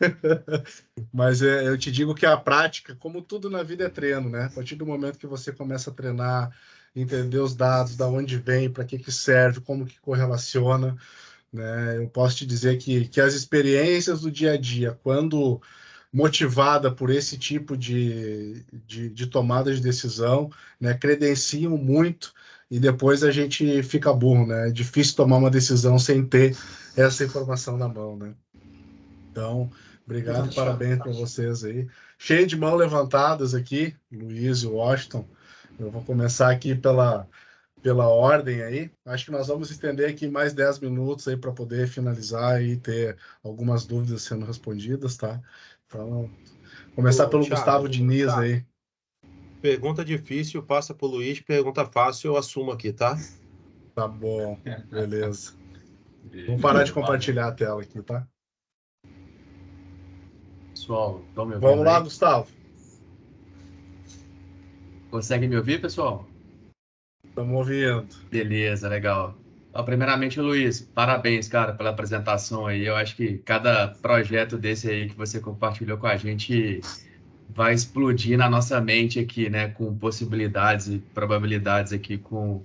Mas eu te digo que a prática, como tudo na vida, é treino, né? A partir do momento que você começa a treinar, entender os dados, da onde vem, para que serve, como que correlaciona, né? Eu posso te dizer que as experiências do dia a dia, quando motivada por esse tipo de tomada de decisão, né, credenciam muito e depois a gente fica burro, né? É difícil tomar uma decisão sem ter essa informação na mão, né? Então, obrigado e parabéns para vocês aí. Cheio de mãos levantadas aqui, Luiz e Washington. Eu vou começar aqui pela ordem aí. Acho que nós vamos estender aqui mais 10 minutos aí para poder finalizar e ter algumas dúvidas sendo respondidas, tá? Então, começar pelo Thiago, Gustavo Diniz aí. Pergunta difícil, passa para o Luiz. Pergunta fácil, eu assumo aqui, tá? Tá bom, beleza. Vamos parar de compartilhar a tela aqui, tá? Pessoal, estão me ouvindo? Vamos lá, aí? Gustavo. Consegue me ouvir, pessoal? Estamos ouvindo. Beleza, legal. Primeiramente, Luiz, parabéns, cara, pela apresentação aí. Eu acho que cada projeto desse aí que você compartilhou com a gente vai explodir na nossa mente aqui, né? Com possibilidades e probabilidades aqui com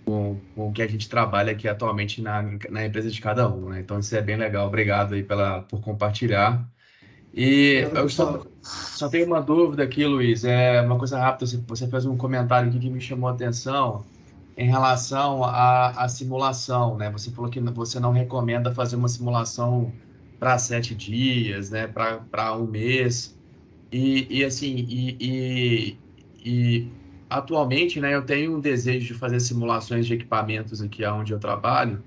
o que a gente trabalha aqui atualmente na empresa de cada um, né? Então, isso é bem legal. Obrigado aí por compartilhar. E Obrigado, eu Gustavo. só tenho uma dúvida aqui, Luiz. É uma coisa rápida. Você fez um comentário aqui que me chamou a atenção em relação à simulação, né? Você falou que você não recomenda fazer uma simulação para 7 dias, né? Para um mês. E atualmente, né? Eu tenho um desejo de fazer simulações de equipamentos aqui onde eu trabalho,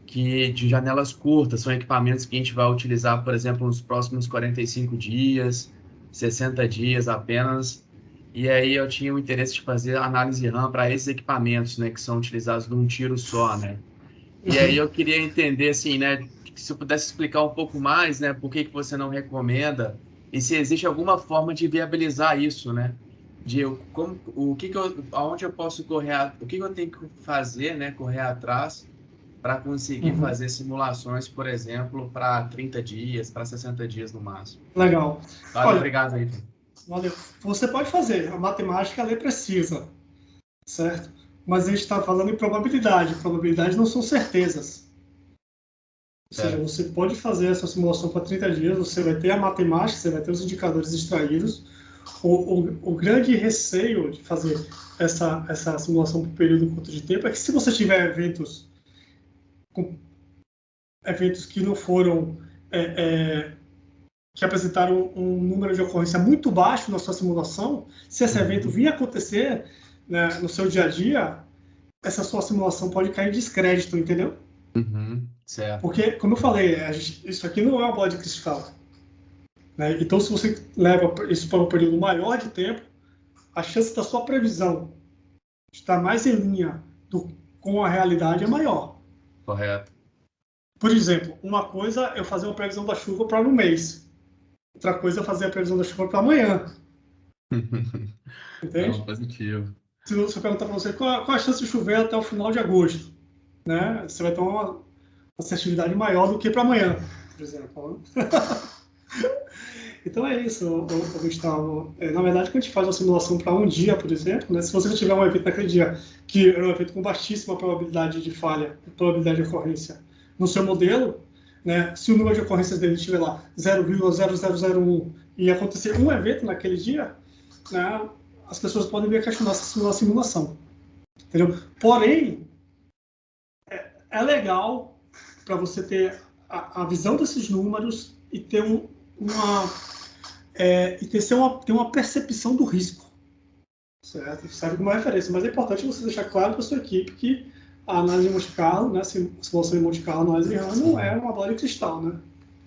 que de janelas curtas, são equipamentos que a gente vai utilizar, por exemplo, nos próximos 45 dias, 60 dias apenas. E aí eu tinha o interesse de fazer análise RAM para esses equipamentos, né, que são utilizados num tiro só, né? E aí eu queria entender, assim, né, se eu pudesse explicar um pouco mais, né, por que que você não recomenda e se existe alguma forma de viabilizar isso, né? Aonde eu posso correr, o que que eu tenho que fazer, né, correr atrás para conseguir fazer simulações, por exemplo, para 30 dias, para 60 dias no máximo. Legal. Valeu, Olha, obrigado aí. valeu. Você pode fazer, a matemática ela é precisa, certo? Mas a gente está falando em probabilidade. Probabilidades não são certezas. Ou seja, você pode fazer essa simulação para 30 dias, você vai ter a matemática, você vai ter os indicadores extraídos. O grande receio de fazer essa simulação por período curto de tempo é que se você tiver eventos que não foram que apresentaram um número de ocorrência muito baixo na sua simulação, se esse evento vir acontecer, né, no seu dia a dia, essa sua simulação pode cair em descrédito, entendeu? Certo. Porque, como eu falei, isso aqui não é uma bola de cristal, né? Então, se você leva isso para um período maior de tempo, a chance da sua previsão estar mais em linha com a realidade é maior. Correto. Por exemplo, uma coisa é eu fazer uma previsão da chuva para um mês. Outra coisa é fazer a previsão da chuva para amanhã. Entende? Positivo. Se você perguntar para você qual a chance de chover até o final de agosto, né? Você vai ter uma assertividade maior do que para amanhã, por exemplo. Então é isso, Gustavo. Na verdade, quando a gente faz uma simulação para um dia, por exemplo, né? Se você tiver um evento naquele dia que é um evento com baixíssima probabilidade de falha, probabilidade de ocorrência no seu modelo, né? Se o número de ocorrências dele estiver lá 0,0001 e acontecer um evento naquele dia, né? As pessoas podem vir a questionar a simulação. Entendeu? Porém, é legal para você ter a visão desses números e ter ter uma percepção do risco, certo? Serve como referência, mas é importante você deixar claro para a sua equipe que a análise de Monte Carlo, né, simulação de Monte Carlo, análise de RAM, não é uma bola de cristal, né?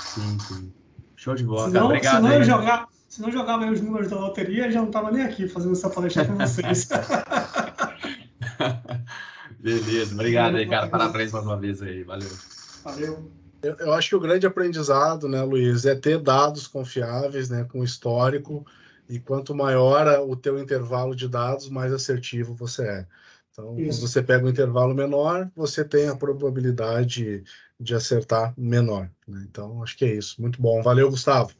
Sim. Show de bola, cara. Obrigado Se não jogava os números da loteria, já não estava nem aqui fazendo essa palestra com vocês. Beleza, obrigado aí, cara. Parabéns mais uma vez aí, valeu. Valeu. Eu acho que o grande aprendizado, né, Luiz, é ter dados confiáveis, né, com histórico, e quanto maior o teu intervalo de dados, mais assertivo você é. Então, quando você pega um intervalo menor, você tem a probabilidade de acertar menor, né? Então, acho que é isso. Muito bom. Valeu, Gustavo.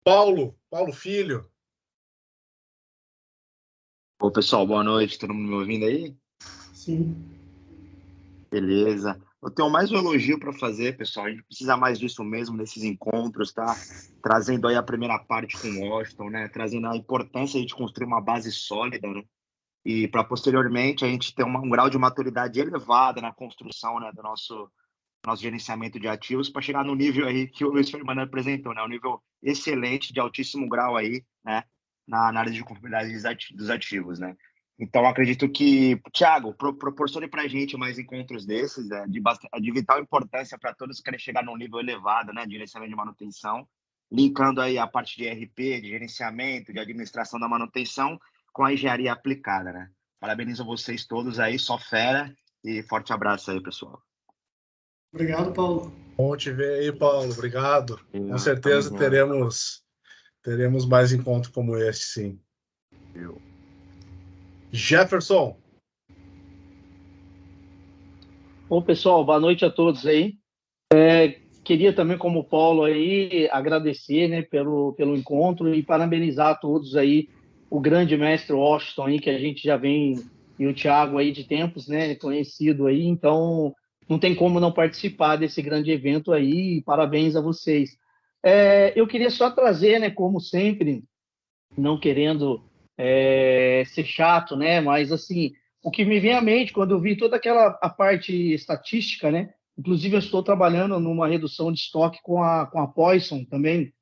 Paulo Filho. Ô, pessoal, boa noite. Todo mundo me ouvindo aí? Sim. Beleza. Eu tenho mais um elogio para fazer, pessoal. A gente precisa mais disso mesmo, nesses encontros, tá? Trazendo aí a primeira parte com o Washington, né? Trazendo a importância de construir uma base sólida, né? E para posteriormente a gente ter um grau de maturidade elevada na construção, né, do nosso gerenciamento de ativos, para chegar no nível aí que o Luiz Fernando apresentou, né? Um nível excelente, de altíssimo grau aí, né? Na análise de conformidade dos ativos, né? Então, acredito que, Thiago, proporcione para a gente mais encontros desses, né, de vital importância para todos que querem chegar num nível elevado, né, de gerenciamento de manutenção, linkando aí a parte de ERP, de gerenciamento, de administração da manutenção, com a engenharia aplicada, né? Parabenizo vocês todos aí, só fera, e forte abraço aí, pessoal. Obrigado, Paulo. Bom te ver aí, Paulo. Obrigado. Com certeza teremos mais encontros como esse, sim. Jefferson. Bom, pessoal, boa noite a todos aí. queria também, como o Paulo aí, agradecer, né, pelo encontro e parabenizar a todos aí, o grande mestre Washington aí, que a gente já vem, e o Thiago aí de tempos, né, conhecido aí, então não tem como não participar desse grande evento aí, parabéns a vocês. Eu queria só trazer, né, como sempre, não querendo ser chato, né, mas assim, o que me vem à mente quando eu vi toda a parte estatística, né, inclusive eu estou trabalhando numa redução de estoque com a Poisson também,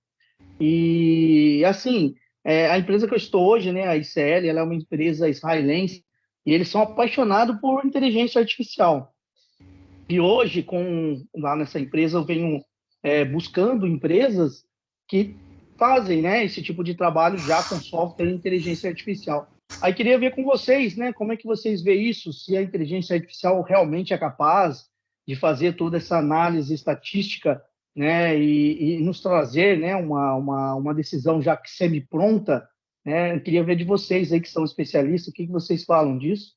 e assim, a empresa que eu estou hoje, né, a ICL, ela é uma empresa israelense, e eles são apaixonados por inteligência artificial. E hoje, lá nessa empresa, eu venho buscando empresas que fazem, né, esse tipo de trabalho já com software e inteligência artificial. Aí queria ver com vocês, né, como é que vocês veem isso, se a inteligência artificial realmente é capaz de fazer toda essa análise estatística, né, e nos trazer, né, uma decisão já semi-pronta, né. Eu queria ver de vocês aí que são especialistas, o que vocês falam disso.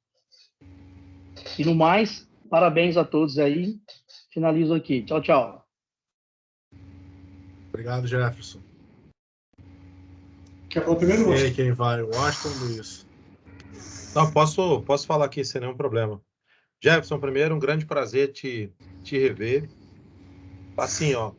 E no mais, parabéns a todos aí. Finalizo aqui. Tchau, tchau. Obrigado, Jefferson. Quer falar primeiro? E aí, quem vai? Washington ou Luiz? Não, posso falar aqui sem nenhum problema. Jefferson, primeiro, um grande prazer te rever. Assim, ó,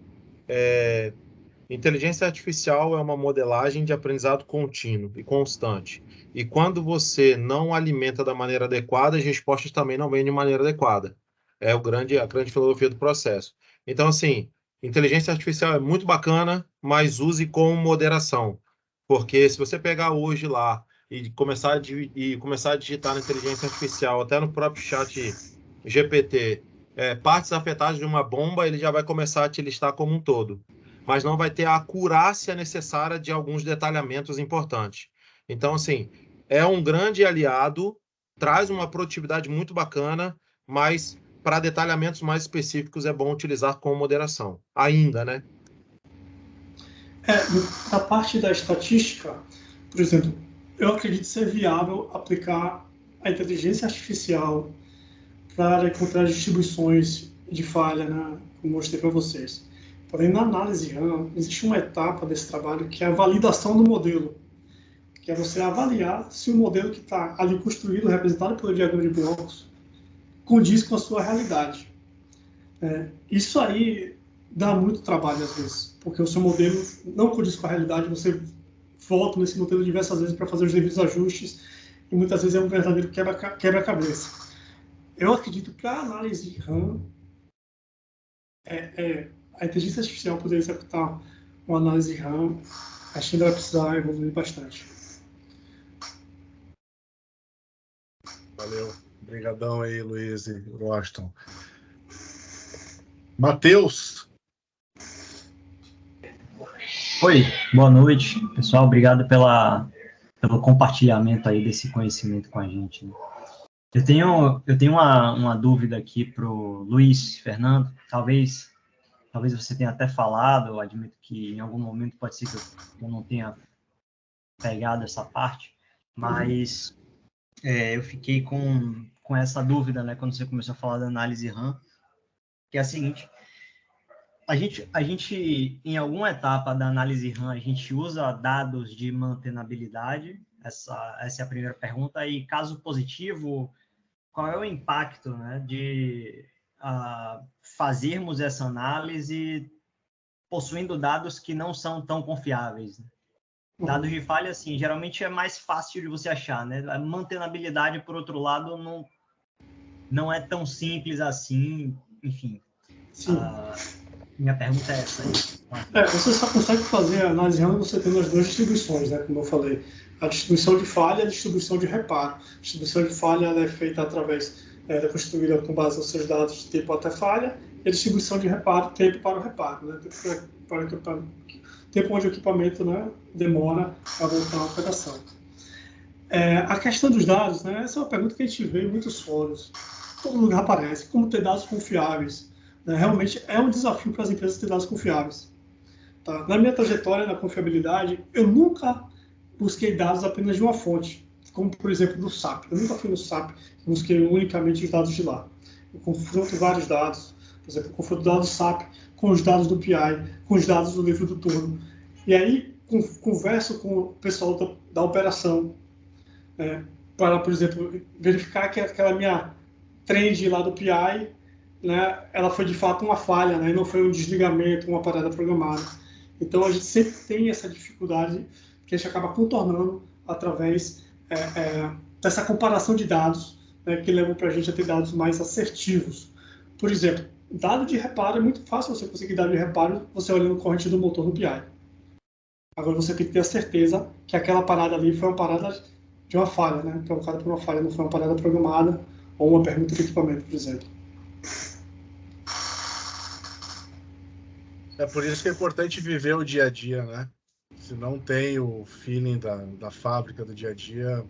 inteligência artificial é uma modelagem de aprendizado contínuo e constante. E quando você não alimenta da maneira adequada, as respostas também não vêm de maneira adequada. É a grande filosofia do processo. Então, assim, inteligência artificial é muito bacana, mas use com moderação. Porque se você pegar hoje lá e começar a digitar na inteligência artificial, até no próprio chat GPT, partes afetadas de uma bomba, ele já vai começar a te listar como um todo. Mas não vai ter a acurácia necessária de alguns detalhamentos importantes. Então, assim, é um grande aliado, traz uma produtividade muito bacana, mas para detalhamentos mais específicos é bom utilizar com moderação. Ainda, né? Da parte da estatística, por exemplo, eu acredito ser viável aplicar a inteligência artificial para encontrar distribuições de falha, né, como mostrei para vocês. Porém, na análise RAM, existe uma etapa desse trabalho que é a validação do modelo, que é você avaliar se o modelo que está ali construído, representado pelo diagrama de blocos, condiz com a sua realidade. Isso aí dá muito trabalho às vezes, porque o seu modelo não condiz com a realidade, você volta nesse modelo diversas vezes para fazer os devidos ajustes, e muitas vezes é um verdadeiro quebra-cabeça. Eu acredito que para a análise RAM, a inteligência artificial poder executar uma análise RAM, acho que ainda vai precisar evoluir bastante. Valeu. Obrigadão aí, Luiz e Washington. Matheus. Oi, boa noite, pessoal. Obrigado pelo compartilhamento aí desse conhecimento com a gente, né? Eu tenho uma dúvida aqui para o Luiz Fernando. Talvez você tenha até falado, eu admito que em algum momento pode ser que eu não tenha pegado essa parte, mas eu fiquei com essa dúvida, né, quando você começou a falar da análise RAM, que é a seguinte: a gente em alguma etapa da análise RAM, a gente usa dados de mantenabilidade? Essa é a primeira pergunta. E caso positivo, qual é o impacto, né, de fazermos essa análise possuindo dados que não são tão confiáveis, né? Dados de falha, assim, geralmente é mais fácil de você achar, né? A mantenabilidade, por outro lado, não é tão simples assim, enfim. Sim. Minha pergunta é essa aí. Você só consegue fazer a análise RAM você tendo as duas distribuições, né? Como eu falei. A distribuição de falha e a distribuição de reparo. A distribuição de falha ela é feita através da construída com base nos seus dados de tempo até falha, e a distribuição de reparo, tempo para o reparo, né? Tempo onde o equipamento, né, demora a voltar à operação. A questão dos dados, né? Essa é uma pergunta que a gente vê em muitos fóruns. Todo lugar aparece. Como ter dados confiáveis? Realmente é um desafio para as empresas ter dados confiáveis. Tá? Na minha trajetória na confiabilidade, eu nunca busquei dados apenas de uma fonte, como, por exemplo, do SAP. Eu nunca fui no SAP e busquei unicamente os dados de lá. Eu confronto vários dados. Por exemplo, eu confronto dados SAP com os dados do PI, com os dados do livro do turno. E aí converso com o pessoal da operação para, por exemplo, verificar que aquela minha trend lá do PI, né, ela foi de fato uma falha, né, e não foi um desligamento, uma parada programada. Então a gente sempre tem essa dificuldade que a gente acaba contornando através dessa comparação de dados, né, que levam para a gente a ter dados mais assertivos. Por exemplo, dado de reparo é muito fácil você conseguir dado de reparo você olhando corrente do motor no PI. Agora você tem que ter a certeza que aquela parada ali foi uma parada de uma falha, né, provocada por uma falha, não foi uma parada programada ou uma pergunta de equipamento, por exemplo. É por isso que é importante viver o dia a dia, né? Se não tem o feeling da fábrica, do dia a dia,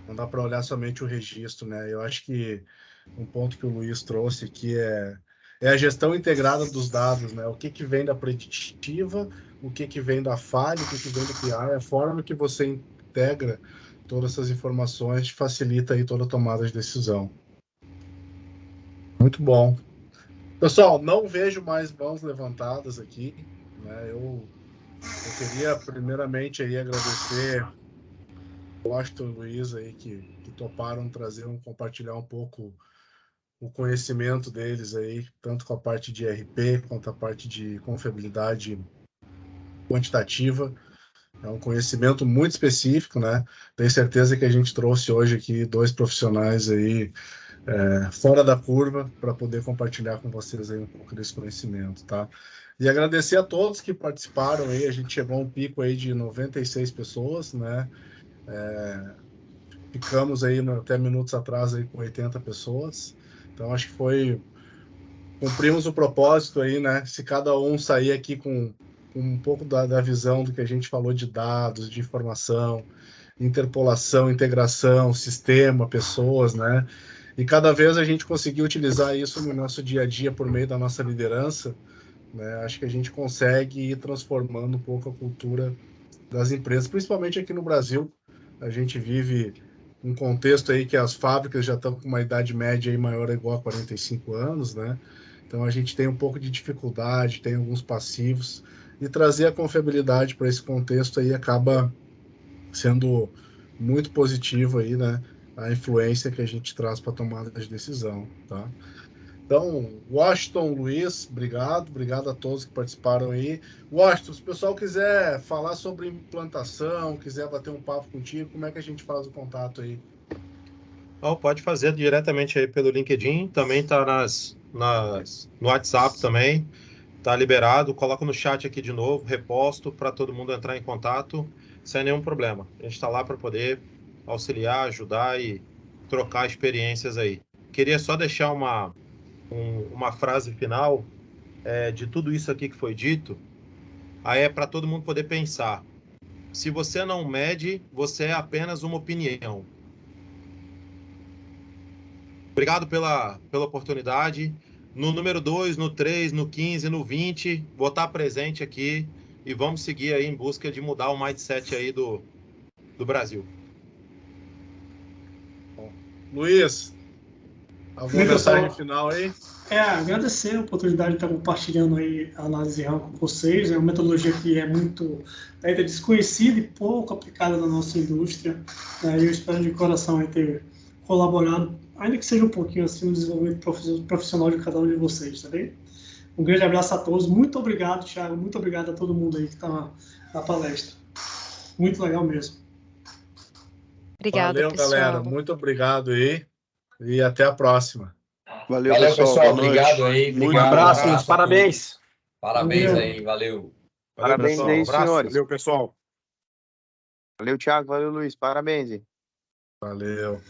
não dá para olhar somente o registro, né? Eu acho que um ponto que o Luiz trouxe aqui é a gestão integrada dos dados, né? O que vem da preditiva, o que vem da falha, o que vem do PI, a forma que você integra todas essas informações facilita aí toda a tomada de decisão. Muito bom. Pessoal, não vejo mais mãos levantadas aqui, né? Eu queria primeiramente aí agradecer o Washington e o Luiz aí que toparam compartilhar um pouco o conhecimento deles aí, tanto com a parte de RP quanto a parte de confiabilidade quantitativa. É um conhecimento muito específico, né? Tenho certeza que a gente trouxe hoje aqui 2 profissionais aí fora da curva para poder compartilhar com vocês aí um pouco desse conhecimento, tá? E agradecer a todos que participaram aí, a gente chegou a um pico aí de 96 pessoas, né? Ficamos aí até minutos atrás aí com 80 pessoas, então acho que cumprimos o propósito aí, né? Se cada um sair aqui com um pouco da visão do que a gente falou de dados, de informação, interpolação, integração, sistema, pessoas, né? E cada vez a gente conseguir utilizar isso no nosso dia a dia por meio da nossa liderança, né? Acho que a gente consegue ir transformando um pouco a cultura das empresas, principalmente aqui no Brasil. A gente vive um contexto aí que as fábricas já estão com uma idade média aí maior ou igual a 45 anos, né? Então a gente tem um pouco de dificuldade, tem alguns passivos, e trazer a confiabilidade para esse contexto aí acaba sendo muito positivo aí, né? A influência que a gente traz para a tomada de decisão, tá? Então, Washington, Luiz, obrigado a todos que participaram aí. Washington, se o pessoal quiser falar sobre implantação, quiser bater um papo contigo, como é que a gente faz o contato aí? Pode fazer diretamente aí pelo LinkedIn, também está no WhatsApp também, tá liberado, coloca no chat aqui de novo, reposto para todo mundo entrar em contato sem nenhum problema. A gente está lá para poder auxiliar, ajudar e trocar experiências aí. Queria só deixar uma frase final de tudo isso aqui que foi dito, aí é para todo mundo poder pensar. Se você não mede, você é apenas uma opinião. Obrigado pela oportunidade. No número 2, no 3, no 15, no 20, vou estar presente aqui e vamos seguir aí em busca de mudar o mindset aí do Brasil. Bom, Luiz, alguma mensagem final aí? Agradecer a oportunidade de estar compartilhando aí a análise real com vocês. É uma metodologia que é muito ainda desconhecida e pouco aplicada na nossa indústria. Eu espero de coração aí ter colaborado, ainda que seja um pouquinho assim, no desenvolvimento profissional de cada um de vocês, tá bem? Um grande abraço a todos. Muito obrigado, Thiago. Muito obrigado a todo mundo aí que está na palestra. Muito legal mesmo. Obrigada, Valeu, pessoal. galera. Muito obrigado aí e até a próxima. Valeu, pessoal. Obrigado aí. Muito Um abraço, parabéns. Parabéns Valeu. aí, valeu. Parabéns pessoal. aí, Abraço. senhores. Valeu, pessoal. Valeu, Thiago. Valeu, Luiz. Parabéns, hein? Valeu.